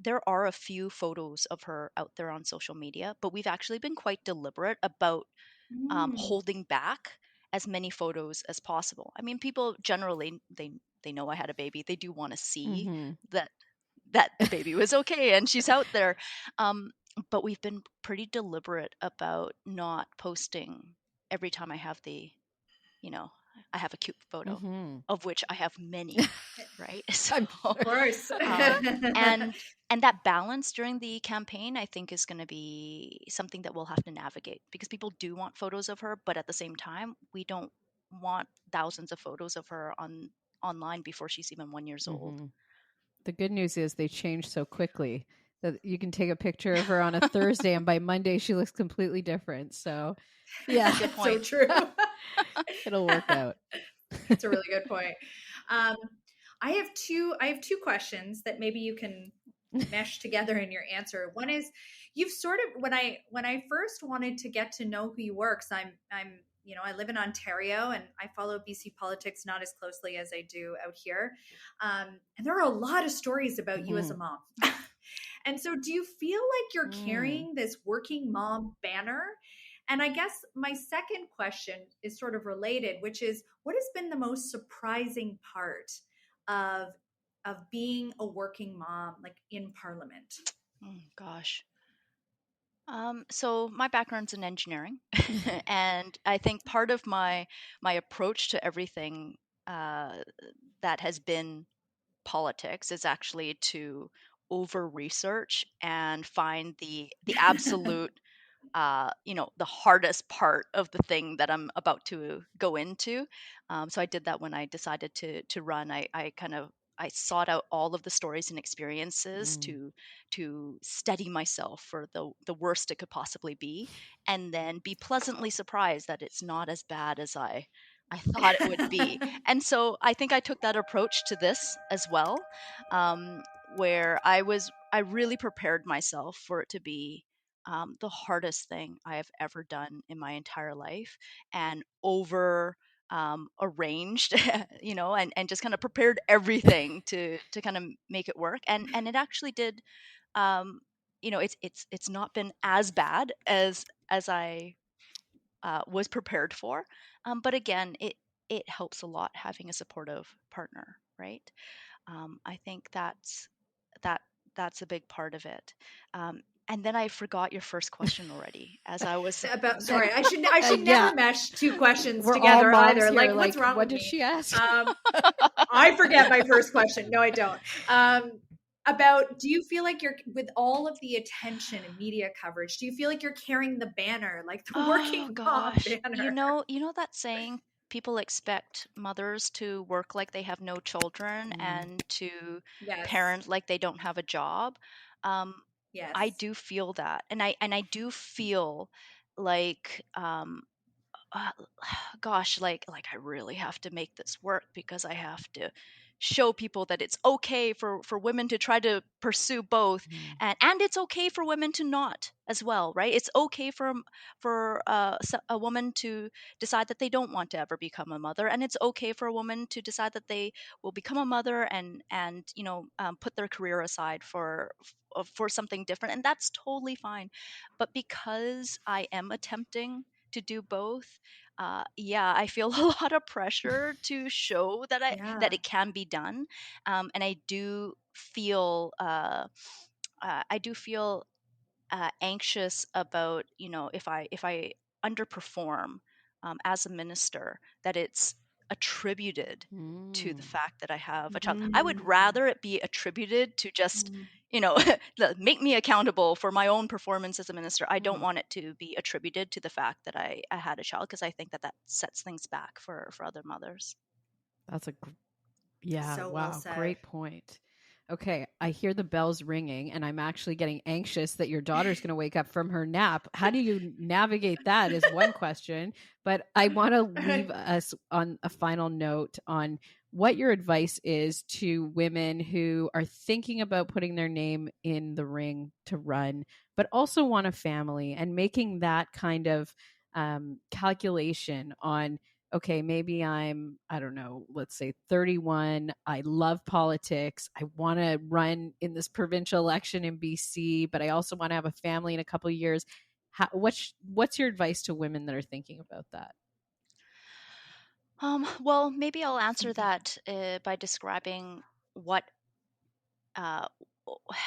There are a few photos of her out there on social media, but we've actually been quite deliberate about holding back as many photos as possible. I mean, people generally, they know I had a baby. They do want to see that the baby was okay and she's out there. But we've been pretty deliberate about not posting every time I have I have a cute photo, of which I have many, right? So, of course. and that balance during the campaign, I think, is going to be something that we'll have to navigate, because people do want photos of her, but at the same time, we don't want thousands of photos of her online before she's even 1 year old. The good news is they change so quickly that you can take a picture of her on a Thursday and by Monday she looks completely different. So, yeah, good point. So true. It'll work out. It's a really good point. I have two questions that maybe you can mesh together in your answer. One is, you've sort of, when I first wanted to get to know who you were, because I'm I live in Ontario and I follow BC politics not as closely as I do out here, and there are a lot of stories about you as a mom. And so, do you feel like you're carrying this working mom banner? And I guess my second question is sort of related, which is, what has been the most surprising part of being a working mom, like in Parliament? Gosh. So my background's in engineering, and I think part of my approach to everything that has been politics is actually to over research and find the absolute the hardest part of the thing that I'm about to go into. So I did that when I decided to run. I sought out all of the stories and experiences to steady myself for the worst it could possibly be, and then be pleasantly surprised that it's not as bad as I thought it would be. And so I think I took that approach to this as well, where I really prepared myself for it to be the hardest thing I have ever done in my entire life, and over arranged, and just kind of prepared everything to kind of make it work. And it actually did. It's not been as bad as I was prepared for. But again, it helps a lot having a supportive partner, right? I think that that's a big part of it. And then I forgot your first question already. As I was about, sorry, I should never mesh two questions together either. Here, like, what's wrong what with did me? she ask? I forget my first question. No, I don't. About, do you feel like you're, with all of the attention and media coverage, do you feel like you're carrying the banner, like the working mom banner? You know that saying, people expect mothers to work like they have no children and to parent like they don't have a job. Yes. I do feel that, and I do feel like gosh, like I really have to make this work, because I have to show people that it's okay for women to try to pursue both, and it's okay for women to not as well, right? It's okay for a woman to decide that they don't want to ever become a mother, and it's okay for a woman to decide that they will become a mother and put their career aside for something different, and that's totally fine. But because I am attempting to do both. Yeah, I feel a lot of pressure to show that that it can be done, and I do feel anxious about, if I underperform as a minister, that it's attributed to the fact that I have a child. I would rather it be attributed to just make me accountable for my own performance as a minister. I don't want it to be attributed to the fact that I had a child, because I think that sets things back for other mothers. That's So well said. Great point. Okay, I hear the bells ringing, and I'm actually getting anxious that your daughter's going to wake up from her nap. How do you navigate that is one question, but I want to leave us on a final note on what your advice is to women who are thinking about putting their name in the ring to run, but also want a family, and making that kind of calculation on, okay, maybe I'm, I don't know, let's say 31. I love politics. I want to run in this provincial election in BC, but I also want to have a family in a couple of years. What's your advice to women that are thinking about that? Well, maybe I'll answer that by describing what, I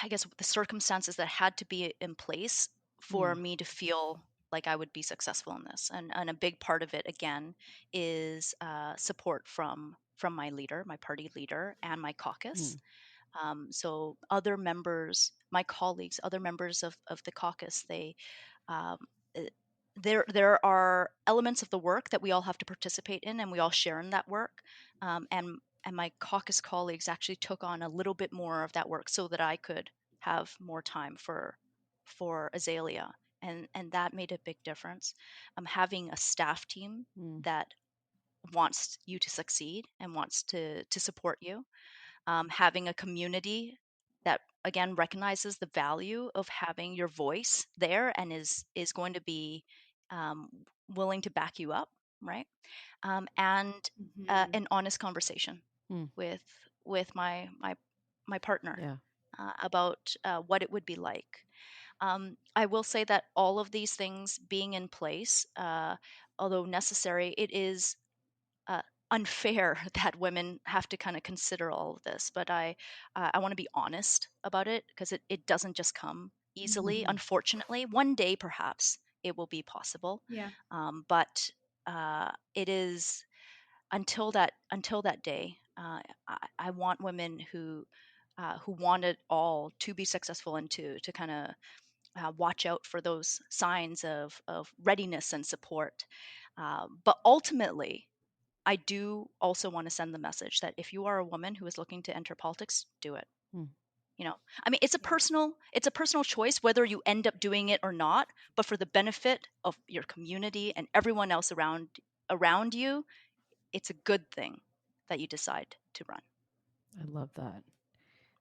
guess, the circumstances that had to be in place for me to feel like I would be successful in this. And a big part of it, again, is support from my leader, my party leader, and my caucus. So other members, my colleagues, other members of the caucus, they um, there are elements of the work that we all have to participate in, and we all share in that work. And my caucus colleagues actually took on a little bit more of that work so that I could have more time for Azalea, and that made a big difference. Having a staff team that wants you to succeed and wants to support you, having a community that, again, recognizes the value of having your voice there and is going to be willing to back you up, right? And an honest conversation with my partner about what it would be like. I will say that all of these things being in place, although necessary, it is unfair that women have to kind of consider all of this. But I want to be honest about it, because it doesn't just come easily. Unfortunately, one day perhaps it will be possible. But it is until that day. I want women who want it all to be successful, and to kind of watch out for those signs of readiness and support. But ultimately, I do also want to send the message that if you are a woman who is looking to enter politics, do it. I mean, it's a personal choice whether you end up doing it or not, but for the benefit of your community and everyone else around you, it's a good thing that you decide to run. I love that.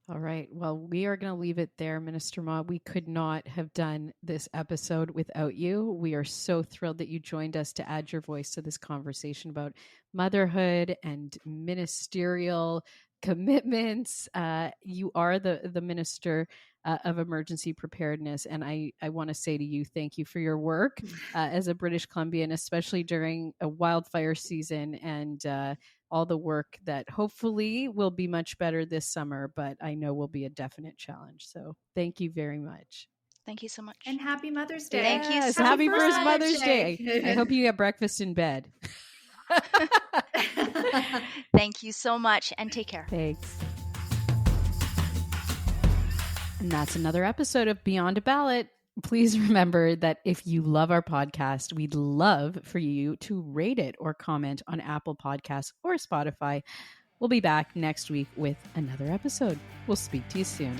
All right. Well, we are going to leave it there, Minister Ma. We could not have done this episode without you. We are so thrilled that you joined us to add your voice to this conversation about motherhood and ministerial commitments. You are the Minister of Emergency Preparedness. And I want to say to you, thank you for your work as a British Columbian, especially during a wildfire season, and all the work that hopefully will be much better this summer, but I know will be a definite challenge. So thank you very much. Thank you so much. And happy Mother's Day. Thank you. Yes, happy first Mother's Day. I hope you get breakfast in bed. Thank you so much, and take care. Thanks. And that's another episode of Beyond a Ballot. Please remember that if you love our podcast, we'd love for you to rate it or comment on Apple Podcasts or Spotify. We'll be back next week with another episode. We'll speak to you soon.